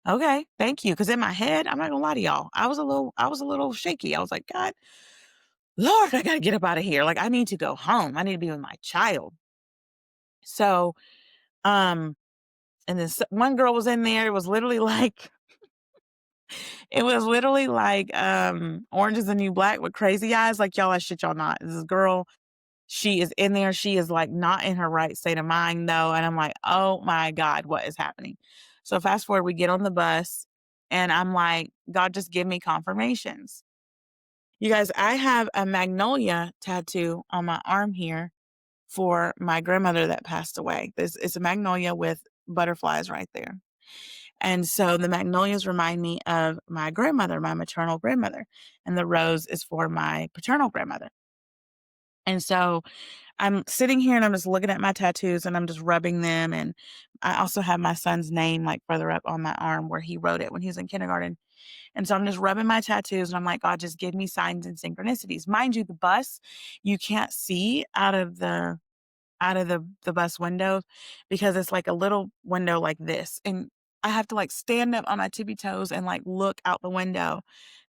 "Okay, thank you." Cause in my head, I'm not gonna lie to y'all, I was a little shaky. I was like, "God, Lord, I gotta get up out of here. Like I need to go home. I need to be with my child." So, um, and then one girl was in there. It was literally like, Orange is the New Black with crazy eyes. Like, y'all, I shit y'all not. This girl, she is in there. She is like not in her right state of mind though. And I'm like, oh my God, what is happening? So fast forward, we get on the bus, and I'm like, God, just give me confirmations. You guys, I have a magnolia tattoo on my arm here for my grandmother that passed away. It's a magnolia with butterflies right there. And so the magnolias remind me of my grandmother, my maternal grandmother, and the rose is for my paternal grandmother. And so I'm sitting here and I'm just looking at my tattoos and I'm just rubbing them. And I also have my son's name like further up on my arm where he wrote it when he was in kindergarten. And so I'm just rubbing my tattoos and I'm like, God, just give me signs and synchronicities. Mind you, the bus, you can't see out of the bus window because it's like a little window like this. And I have to like stand up on my tippy toes and like look out the window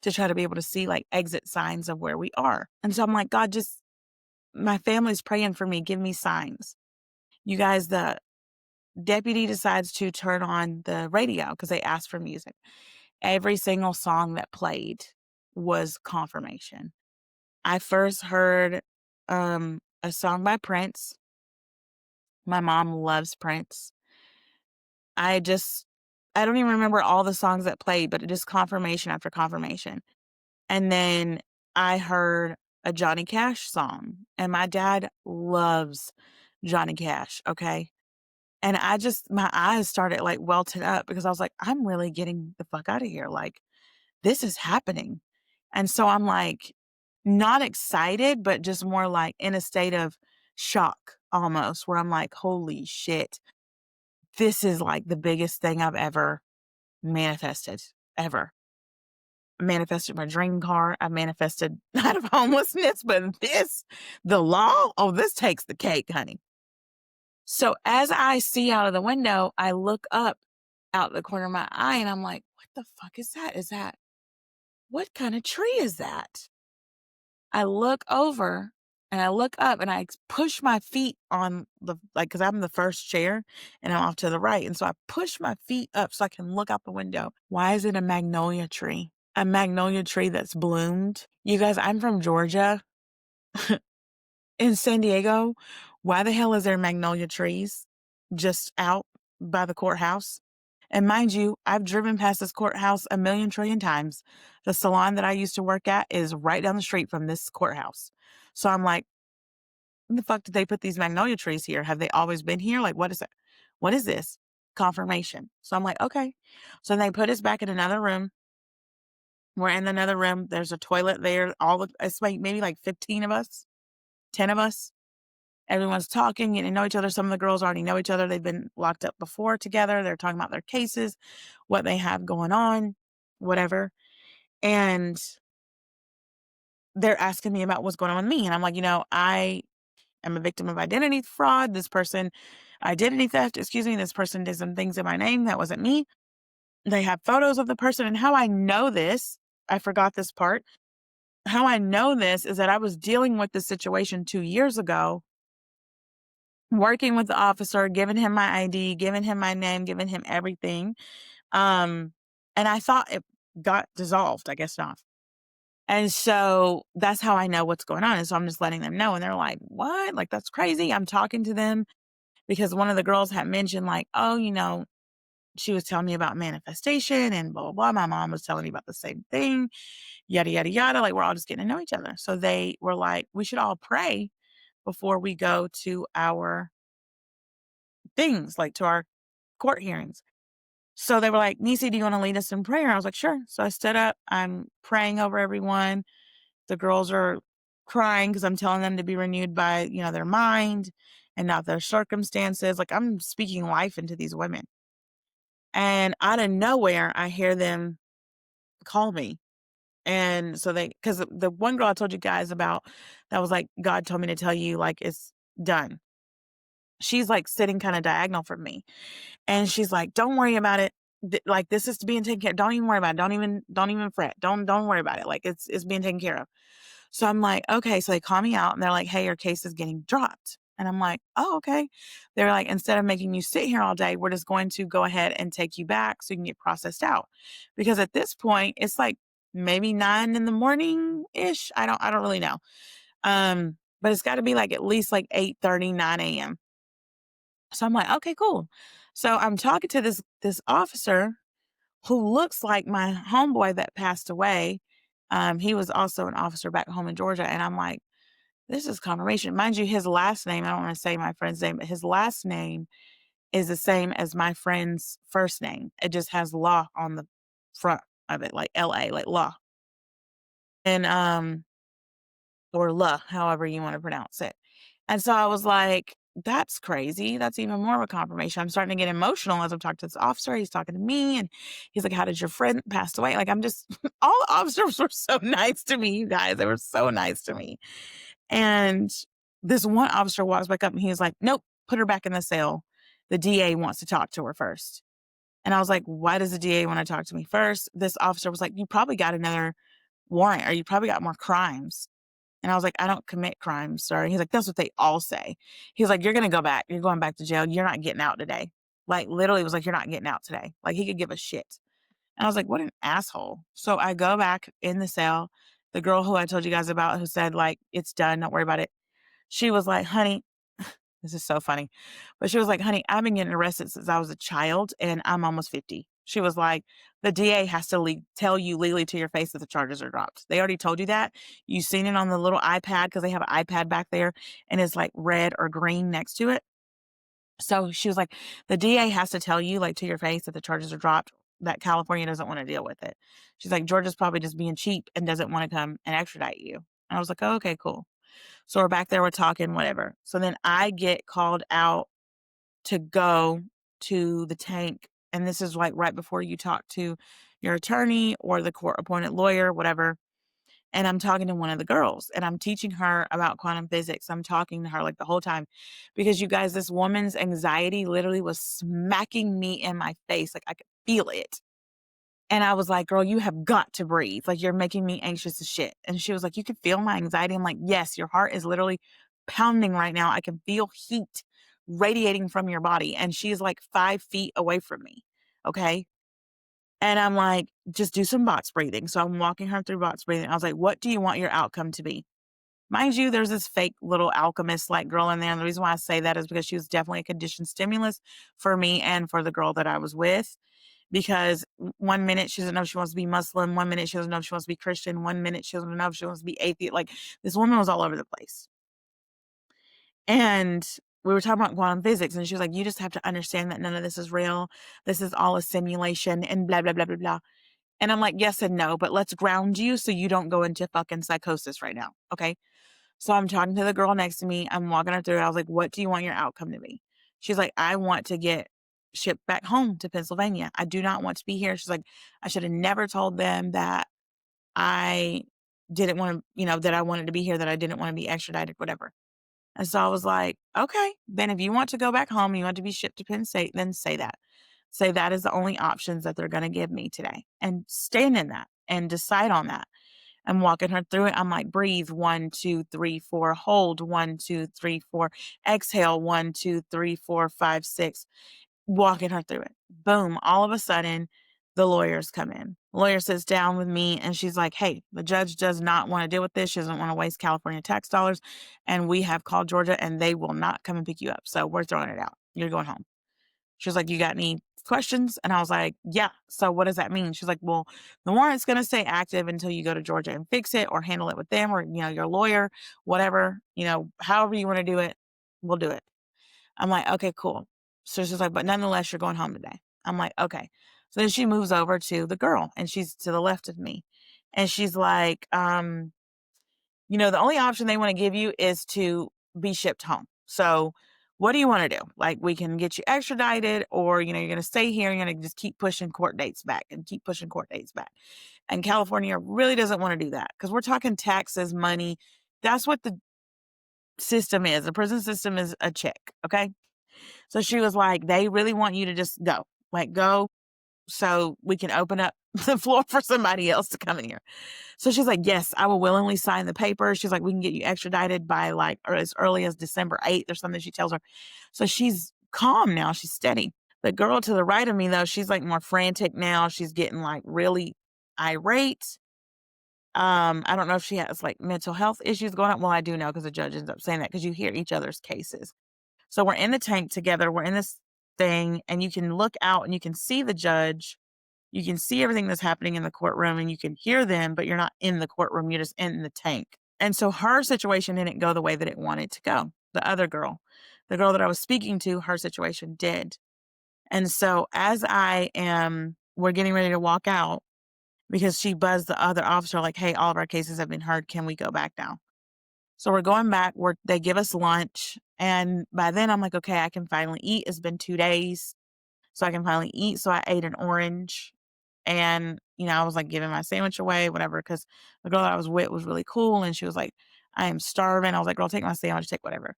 to try to be able to see like exit signs of where we are. And so I'm like, God, just my family's praying for me. Give me signs. You guys, the deputy decides to turn on the radio because they asked for music. Every single song that played was confirmation. I first heard a song by Prince. My mom loves Prince. I just I don't even remember all the songs that played, but it just confirmation after confirmation. And then I heard a Johnny Cash song, and my dad loves Johnny Cash, okay? And my eyes started, like, welting up because I was like, "I'm really getting the fuck out of here, like, this is happening." And so I'm, like, not excited, but just more, like, in a state of shock almost, where I'm like, "Holy shit. This is, like, the biggest thing I've ever manifested, ever." I manifested my dream car. I manifested out of homelessness, but the law, oh, this takes the cake, honey. So as I see out of the window, I look up out the corner of my eye and I'm like, what the fuck is that? What kind of tree is that? I look over and I look up and I push my feet on cause I'm the first chair and I'm off to the right. And so I push my feet up so I can look out the window. Why is it a magnolia tree? A magnolia tree that's bloomed. You guys, I'm from Georgia. In San Diego, why the hell is there magnolia trees just out by the courthouse? And mind you, I've driven past this courthouse a million trillion times. The salon that I used to work at is right down the street from this courthouse. So I'm like, when the fuck did they put these magnolia trees here? Have they always been here? Like, what is it? What is this? Confirmation. So I'm like, okay. So they put us back in another room. We're in another room. There's a toilet there. It's like maybe like 15 of us, 10 of us. Everyone's talking, getting to know each other. Some of the girls already know each other. They've been locked up before together. They're talking about their cases, what they have going on, whatever. And they're asking me about what's going on with me. And I'm like, I am a victim of identity fraud. Identity theft, excuse me. This person did some things in my name. That wasn't me. They have photos of the person. And how I know this, I forgot this part. How I know this is that I was dealing with this situation 2 years ago, working with the officer, giving him my ID, giving him my name, giving him everything. And I thought it got dissolved. I guess not. And so that's how I know what's going on. And so I'm just letting them know. And they're like, what? Like, that's crazy. I'm talking to them because one of the girls had mentioned, like, oh, she was telling me about manifestation and blah, blah, blah. My mom was telling me about the same thing, yada, yada, yada. Like, we're all just getting to know each other. So they were like, we should all pray before we go to our things, like to our court hearings. So they were like, Niecy, do you want to lead us in prayer? I was like, sure. So I stood up. I'm praying over everyone. The girls are crying because I'm telling them to be renewed by, their mind and not their circumstances. Like, I'm speaking life into these women. And out of nowhere, I hear them call me. And so because the one girl I told you guys about that was like, God told me to tell you, like, it's done. She's like sitting kind of diagonal from me. And she's like, don't worry about it. Like, this is being taken care of. Don't even worry about it. Don't even fret. Don't worry about it. Like, it's being taken care of. So I'm like, okay. So they call me out and they're like, hey, your case is getting dropped. And I'm like, oh, okay. They're like, instead of making you sit here all day, we're just going to go ahead and take you back so you can get processed out. Because at this point, it's like maybe 9 in the morning ish. I don't really know. But it's got to be like at least like 8:30, 9 a.m. So I'm like, okay, cool. So I'm talking to this officer who looks like my homeboy that passed away. He was also an officer back home in Georgia. And I'm like, this is confirmation. Mind you, his last name, I don't want to say my friend's name, but his last name is the same as my friend's first name. It just has law on the front of it, like LA, like law. And or la, however you want to pronounce it. And so I was like, that's crazy. That's even more of a confirmation. I'm starting to get emotional as I'm talking to this officer. He's talking to me and he's like, how did your friend pass away? Like, I'm just, all the officers were so nice to me, you guys. They were so nice to me. And this one officer walks back up and he's like, nope, put her back in the cell. The DA wants to talk to her first. And I was like, why does the DA want to talk to me first? This officer was like, you probably got another warrant or you probably got more crimes. And I was like, I don't commit crimes, sir. And he's like, that's what they all say. He's like, you're going to go back. You're going back to jail. You're not getting out today. Like, literally was like, you're not getting out today. Like, he could give a shit. And I was like, what an asshole. So I go back in the cell. The girl who I told you guys about who said, like, it's done. Don't worry about it. She was like, honey, this is so funny. But she was like, honey, I've been getting arrested since I was a child and I'm almost 50. She was like, the DA has to tell you legally to your face that the charges are dropped. They already told you that. You've seen it on the little iPad because they have an iPad back there and it's like red or green next to it. So she was like, the DA has to tell you like to your face that the charges are dropped, that California doesn't want to deal with it. She's like, Georgia's probably just being cheap and doesn't want to come and extradite you. And I was like, oh, okay, cool. So we're back there, we're talking, whatever. So then I get called out to go to the tank. And this is like right before you talk to your attorney or the court appointed lawyer, whatever. And I'm talking to one of the girls and I'm teaching her about quantum physics. I'm talking to her like the whole time because you guys, this woman's anxiety literally was smacking me in my face. Like I could feel it. And I was like, girl, you have got to breathe. Like, you're making me anxious as shit. And she was like, you can feel my anxiety. I'm like, yes, your heart is literally pounding right now. I can feel heat radiating from your body. And she's like 5 feet away from me. Okay. And I'm like, just do some box breathing. So I'm walking her through box breathing. I was like, what do you want your outcome to be? Mind you, there's this fake little alchemist like girl in there. And the reason why I say that is because she was definitely a conditioned stimulus for me and for the girl that I was with. Because one minute she doesn't know if she wants to be Muslim, one minute she doesn't know if she wants to be Christian, one minute she doesn't know if she wants to be atheist. Like, this woman was all over the place. And we were talking about quantum physics, and she was like, you just have to understand that none of this is real. This is all a simulation and blah, blah, blah, blah, blah. And I'm like, yes and no, but let's ground you so you don't go into fucking psychosis right now. Okay. So I'm talking to the girl next to me. I'm walking her through. I was like, what do you want your outcome to be? She's like, I want to get shipped back home to Pennsylvania. I do not want to be here. She's like, I should have never told them that I didn't want to, that I wanted to be here, that I didn't want to be extradited, whatever. And so I was like, okay, then if you want to go back home, you want to be shipped to Penn State, then say that. Say that is the only options that they're going to give me today, and stand in that and decide on that. I'm walking her through it. I'm like, breathe, 1, 2, 3, 4, hold, 1, 2, 3, 4, exhale, 1, 2, 3, 4, 5, 6, walking her through it. Boom. All of a sudden, the lawyers come in. The lawyer sits down with me and she's like, hey, the judge does not want to deal with this. She doesn't want to waste California tax dollars. And we have called Georgia and they will not come and pick you up. So we're throwing it out. You're going home. She was like, you got any questions? And I was like, yeah. So what does that mean? She's like, well, the warrant's going to stay active until you go to Georgia and fix it or handle it with them or, your lawyer, whatever, however you want to do it, we'll do it. I'm like, okay, cool. So she's like, but nonetheless, you're going home today. I'm like, okay. So then she moves over to the girl and she's to the left of me. And she's like, the only option they want to give you is to be shipped home. So what do you want to do? Like, we can get you extradited or, you're going to stay here and you're going to just keep pushing court dates back and keep pushing court dates back. And California really doesn't want to do that because we're talking taxes, money. That's what the system is. The prison system is a check. Okay. So she was like, they really want you to just go, like, go so we can open up the floor for somebody else to come in here. So she's like, yes, I will willingly sign the paper. She's like, we can get you extradited by like or as early as December 8th or something, she tells her. So she's calm now. She's steady. The girl to the right of me, though, she's like more frantic now. She's getting like really irate. I don't know if she has like mental health issues going on. Well, I do know because the judge ends up saying that because you hear each other's cases. So we're in the tank together. We're in this thing and you can look out and you can see the judge. You can see everything that's happening in the courtroom and you can hear them, but you're not in the courtroom. You're just in the tank. And so her situation didn't go the way that it wanted to go. The other girl, the girl that I was speaking to, her situation did. And so as we're getting ready to walk out because she buzzed the other officer like, hey, all of our cases have been heard. Can we go back now? So we're going back. They give us lunch. And by then I'm like, okay, I can finally eat. It's been 2 days. So I can finally eat. So I ate an orange and, I was like giving my sandwich away, whatever, because the girl that I was with was really cool. And she was like, I am starving. I was like, girl, take my sandwich, take whatever.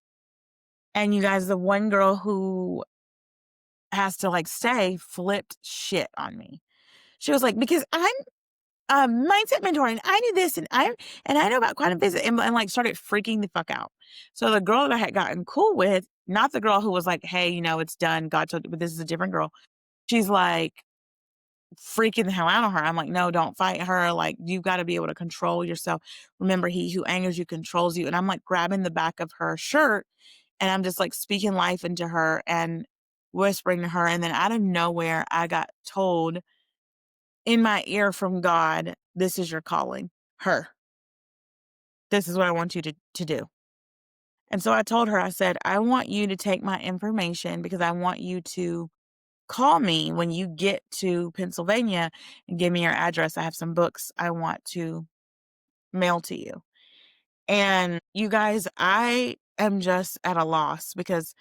And you guys, the one girl who has to like stay flipped shit on me. She was like, because I'm mindset mentor and I do this and I know about quantum physics and like started freaking the fuck out. So the girl that I had gotten cool with, not the girl who was like, hey, it's done. God told you, but this is a different girl. She's like freaking the hell out of her. I'm like, no, don't fight her. Like, you got to be able to control yourself. Remember, he who angers you controls you. And I'm like grabbing the back of her shirt and I'm just like speaking life into her. And whispering to her. And then out of nowhere, I got told in my ear from God, this is your calling. Her. This is what I want you to do. And so I told her, I said, I want you to take my information because I want you to call me when you get to Pennsylvania and give me your address. I have some books I want to mail to you. And you guys, I am just at a loss because,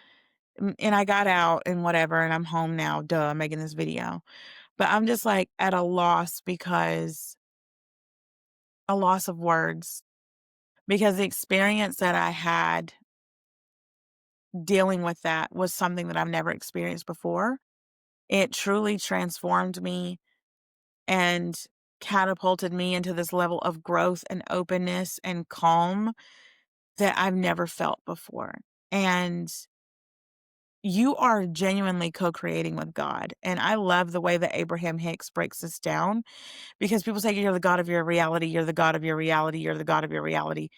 and I got out and whatever, and I'm home now, duh, making this video. But I'm just like at a loss because a loss of words because the experience that I had dealing with that was something that I've never experienced before. It truly transformed me and catapulted me into this level of growth and openness and calm that I've never felt before. And you are genuinely co-creating with God. And I love the way that Abraham Hicks breaks this down because people say you're the God of your reality, you're the God of your reality, you're the God of your reality.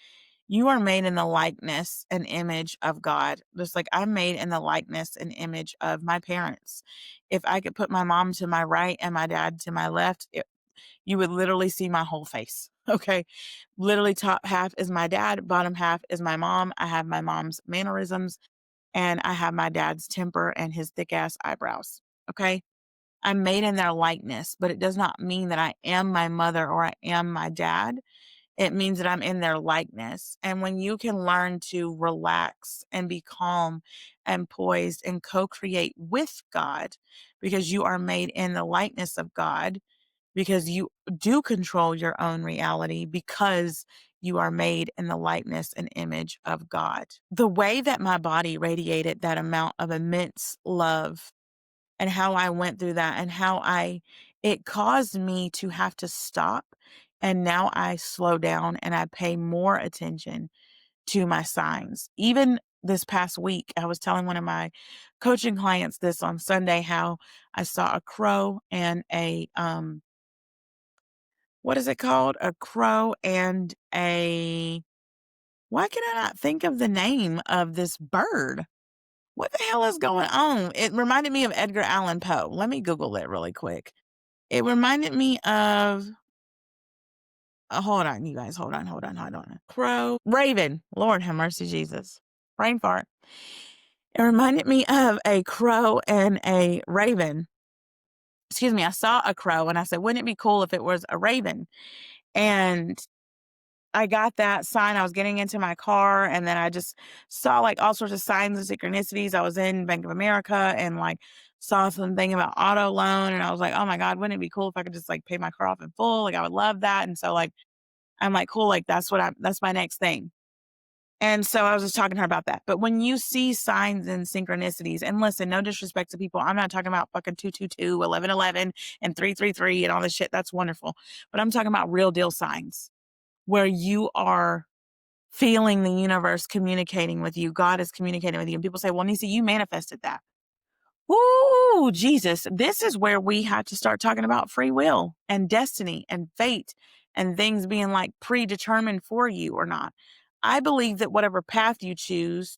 You are made in the likeness and image of God. Just like I'm made in the likeness and image of my parents. If I could put my mom to my right and my dad to my left, you would literally see my whole face. Okay. Literally, top half is my dad, bottom half is my mom. I have my mom's mannerisms and I have my dad's temper and his thick ass eyebrows. Okay. I'm made in their likeness, but it does not mean that I am my mother or I am my dad. It means that I'm in their likeness. And when you can learn to relax and be calm and poised and co create with God, because you are made in the likeness of God, because you do control your own reality, because you are made in the likeness and image of God. The way that my body radiated that amount of immense love and how I went through that and how it caused me to have to stop. And now I slow down and I pay more attention to my signs. Even this past week, I was telling one of my coaching clients this on Sunday, how I saw a crow and what is it called? A crow and why can I not think of the name of this bird? What the hell is going on? It reminded me of Edgar Allan Poe. Let me Google it really quick. It reminded me of, hold on, you guys, hold on. Crow, raven. Lord have mercy, Jesus. Brain fart. It reminded me of a crow and a raven. Excuse me, I saw a crow and I said, wouldn't it be cool if it was a raven? And I got that sign. I was getting into my car and then I just saw like all sorts of signs and synchronicities. I was in Bank of America and like saw something about auto loan and I was like, oh my God, wouldn't it be cool if I could just like pay my car off in full? Like I would love that. And so like, I'm like, cool, like that's my next thing. And so I was just talking to her about that. But when you see signs and synchronicities, and listen, no disrespect to people, I'm not talking about fucking 222, 1111, and 333 and all this shit. That's wonderful. But I'm talking about real deal signs where you are feeling the universe communicating with you. God is communicating with you. And people say, well, Niecy, you manifested that. Ooh, Jesus. This is where we have to start talking about free will and destiny and fate and things being like predetermined for you or not. I believe that whatever path you choose,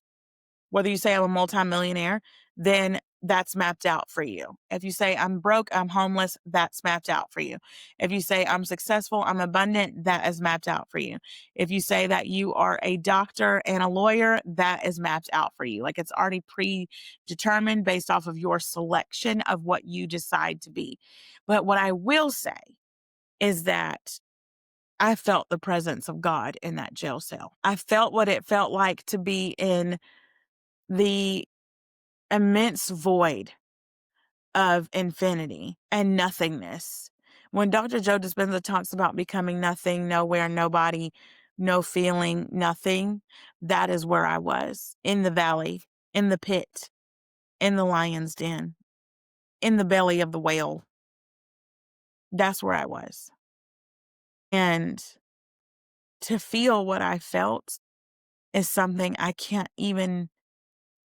whether you say I'm a multimillionaire, then that's mapped out for you. If you say I'm broke, I'm homeless, that's mapped out for you. If you say I'm successful, I'm abundant, that is mapped out for you. If you say that you are a doctor and a lawyer, that is mapped out for you. Like it's already predetermined based off of your selection of what you decide to be. But what I will say is that I felt the presence of God in that jail cell. I felt what it felt like to be in the immense void of infinity and nothingness. When Dr. Joe Dispenza talks about becoming nothing, nowhere, nobody, no feeling, nothing, that is where I was, in the valley, in the pit, in the lion's den, in the belly of the whale. That's where I was. And to feel what I felt is something I can't even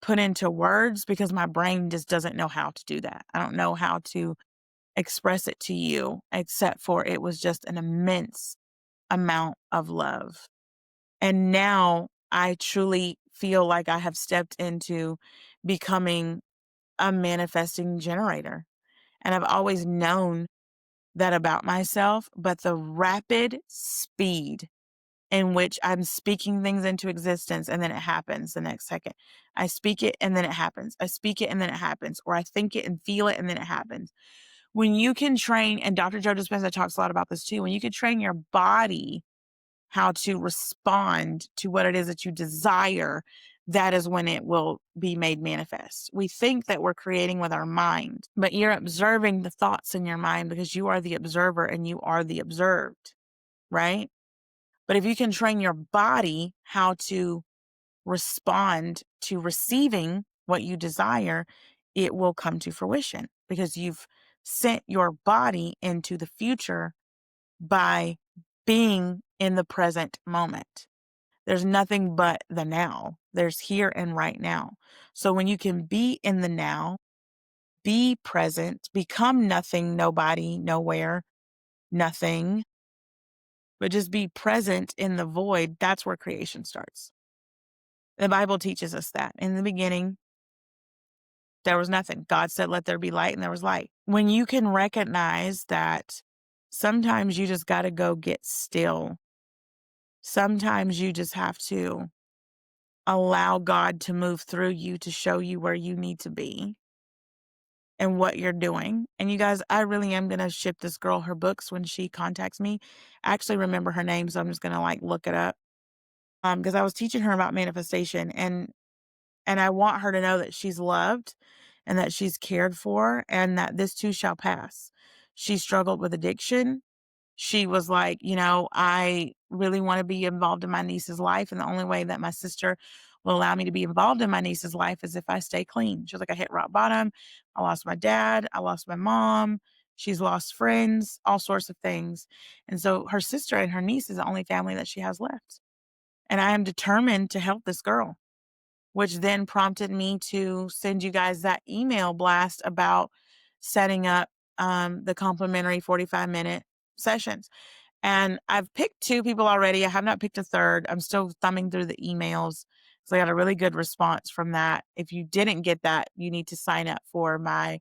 put into words because my brain just doesn't know how to do that. I don't know how to express it to you, except for it was just an immense amount of love. And now I truly feel like I have stepped into becoming a manifesting generator. And I've always known that about myself, but the rapid speed in which I'm speaking things into existence and then it happens the next second. I speak it and then it happens. I speak it and then it happens. Or I think it and feel it and then it happens. When you can train, and Dr. Joe Dispenza talks a lot about this too, when you can train your body how to respond to what it is that you desire, that is when it will be made manifest. We think that we're creating with our mind, but you're observing the thoughts in your mind because you are the observer and you are the observed, right? But if you can train your body how to respond to receiving what you desire, it will come to fruition because you've sent your body into the future by being in the present moment. There's nothing but the now. There's here and right now. So when you can be in the now, be present, become nothing, nobody, nowhere, nothing, but just be present in the void, that's where creation starts. The Bible teaches us that. In the beginning, there was nothing. God said, let there be light, and there was light. When you can recognize that sometimes you just got to go get still. Sometimes you just have to allow God to move through you to show you where you need to be and what you're doing. And you guys, I really am going to ship this girl her books when she contacts me. I actually remember her name, so I'm just going to look it up. Because I was teaching her about manifestation, and I want her to know that she's loved and that she's cared for and that this too shall pass. She struggled with addiction. She was like, I really want to be involved in my niece's life. And the only way that my sister will allow me to be involved in my niece's life is if I stay clean. She was like, I hit rock bottom. I lost my dad. I lost my mom. She's lost friends, all sorts of things. And so her sister and her niece is the only family that she has left. And I am determined to help this girl, which then prompted me to send you guys that email blast about setting up the complimentary 45-minute sessions. And I've picked 2 people already. I have not picked a third. I'm still thumbing through the emails. So I got a really good response from that. If you didn't get that, you need to sign up for my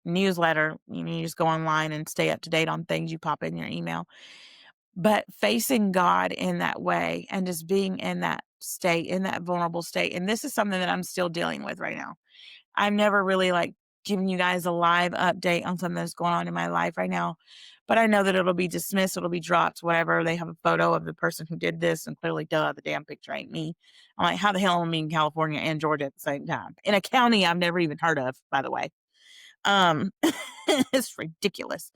newsletter. You just go online and stay up to date on things you pop in your email. But facing God in that way and just being in that state, in that vulnerable state. And this is something that I'm still dealing with right now. I've never really given you guys a live update on something that's going on in my life right now. But I know that it'll be dismissed, it'll be dropped, whatever. They have a photo of the person who did this, and clearly, duh, the damn picture ain't me. I'm like, how the hell am I in California and Georgia at the same time? In a county I've never even heard of, by the way. It's ridiculous.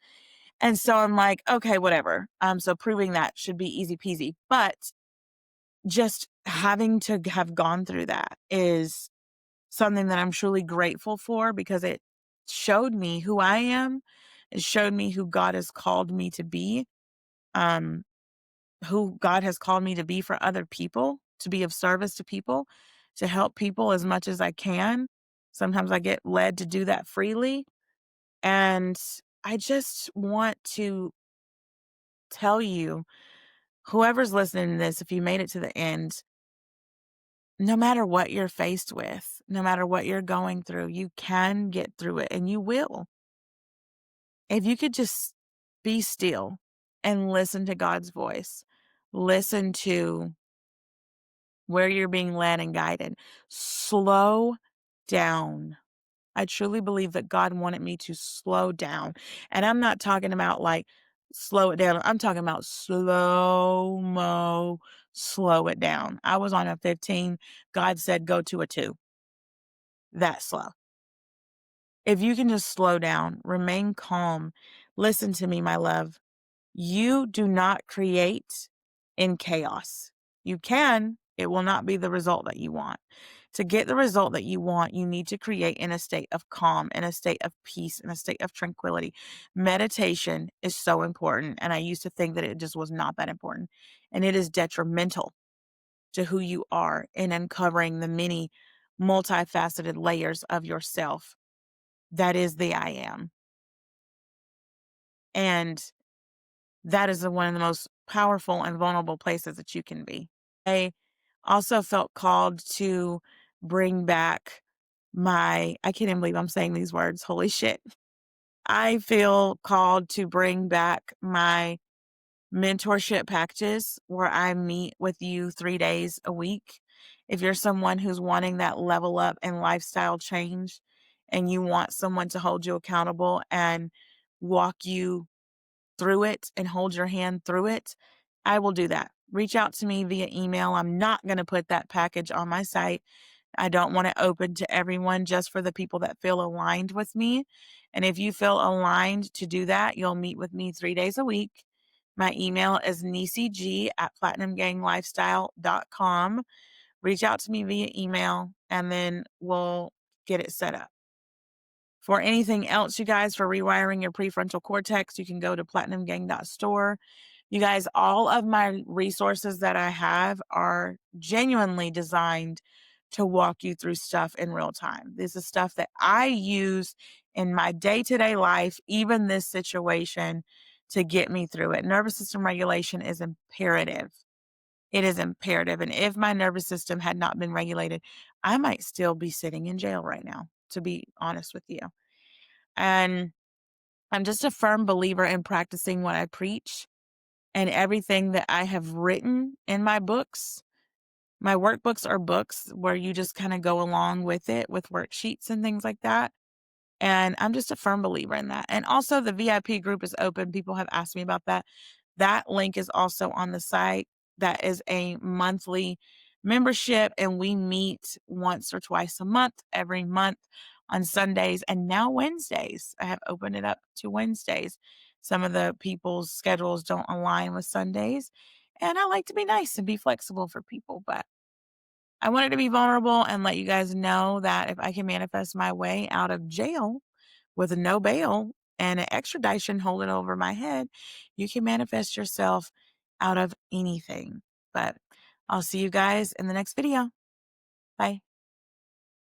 And so I'm like, okay, whatever. So proving that should be easy peasy. But just having to have gone through that is something that I'm truly grateful for because it showed me who I am. It showed me who God has called me to be, um, who God has called me to be for other people, to be of service to people, to help people as much as I can. Sometimes I get led to do that freely. And I just want to tell you, whoever's listening to this, if you made it to the end, no matter what you're faced with, no matter what you're going through, you can get through it and you will. If you could just be still and listen to God's voice, listen to where you're being led and guided, slow down. I truly believe that God wanted me to slow down. And I'm not talking about slow it down. I'm talking about slow it down. I was on a 15. God said, go to a 2. That slow. If you can just slow down, remain calm, listen to me, my love. You do not create in chaos. You can, it will not be the result that you want. To get the result that you want, you need to create in a state of calm, in a state of peace, in a state of tranquility. Meditation is so important. And I used to think that it just was not that important. And it is detrimental to who you are in uncovering the many multifaceted layers of yourself. That is the I am. And that is one of the most powerful and vulnerable places that you can be. I also felt called to bring back I can't even believe I'm saying these words. Holy shit. I feel called to bring back my mentorship packages where I meet with you 3 days a week. If you're someone who's wanting that level up and lifestyle change and you want someone to hold you accountable and walk you through it and hold your hand through it, I will do that. Reach out to me via email. I'm not going to put that package on my site. I don't want it open to everyone, just for the people that feel aligned with me. And if you feel aligned to do that, you'll meet with me 3 days a week. My email is niecyg@platinumganglifestyle.com. Reach out to me via email and then we'll get it set up. For anything else, you guys, for rewiring your prefrontal cortex, you can go to platinumgang.store. You guys, all of my resources that I have are genuinely designed to walk you through stuff in real time. This is stuff that I use in my day-to-day life, even this situation, to get me through it. Nervous system regulation is imperative. It is imperative. And if my nervous system had not been regulated, I might still be sitting in jail right now, to be honest with you. And I'm just a firm believer in practicing what I preach, and everything that I have written in my books. My workbooks are books where you just kind of go along with it with worksheets and things like that. And I'm just a firm believer in that. And also, the VIP group is open. People have asked me about that. That link is also on the site. That is a monthly membership, and we meet once or twice a month, every month on Sundays and now Wednesdays. I have opened it up to Wednesdays. Some of the people's schedules don't align with Sundays, and I like to be nice and be flexible for people, but I wanted to be vulnerable and let you guys know that if I can manifest my way out of jail with no bail and an extradition holding over my head, you can manifest yourself out of anything. But I'll see you guys in the next video. Bye.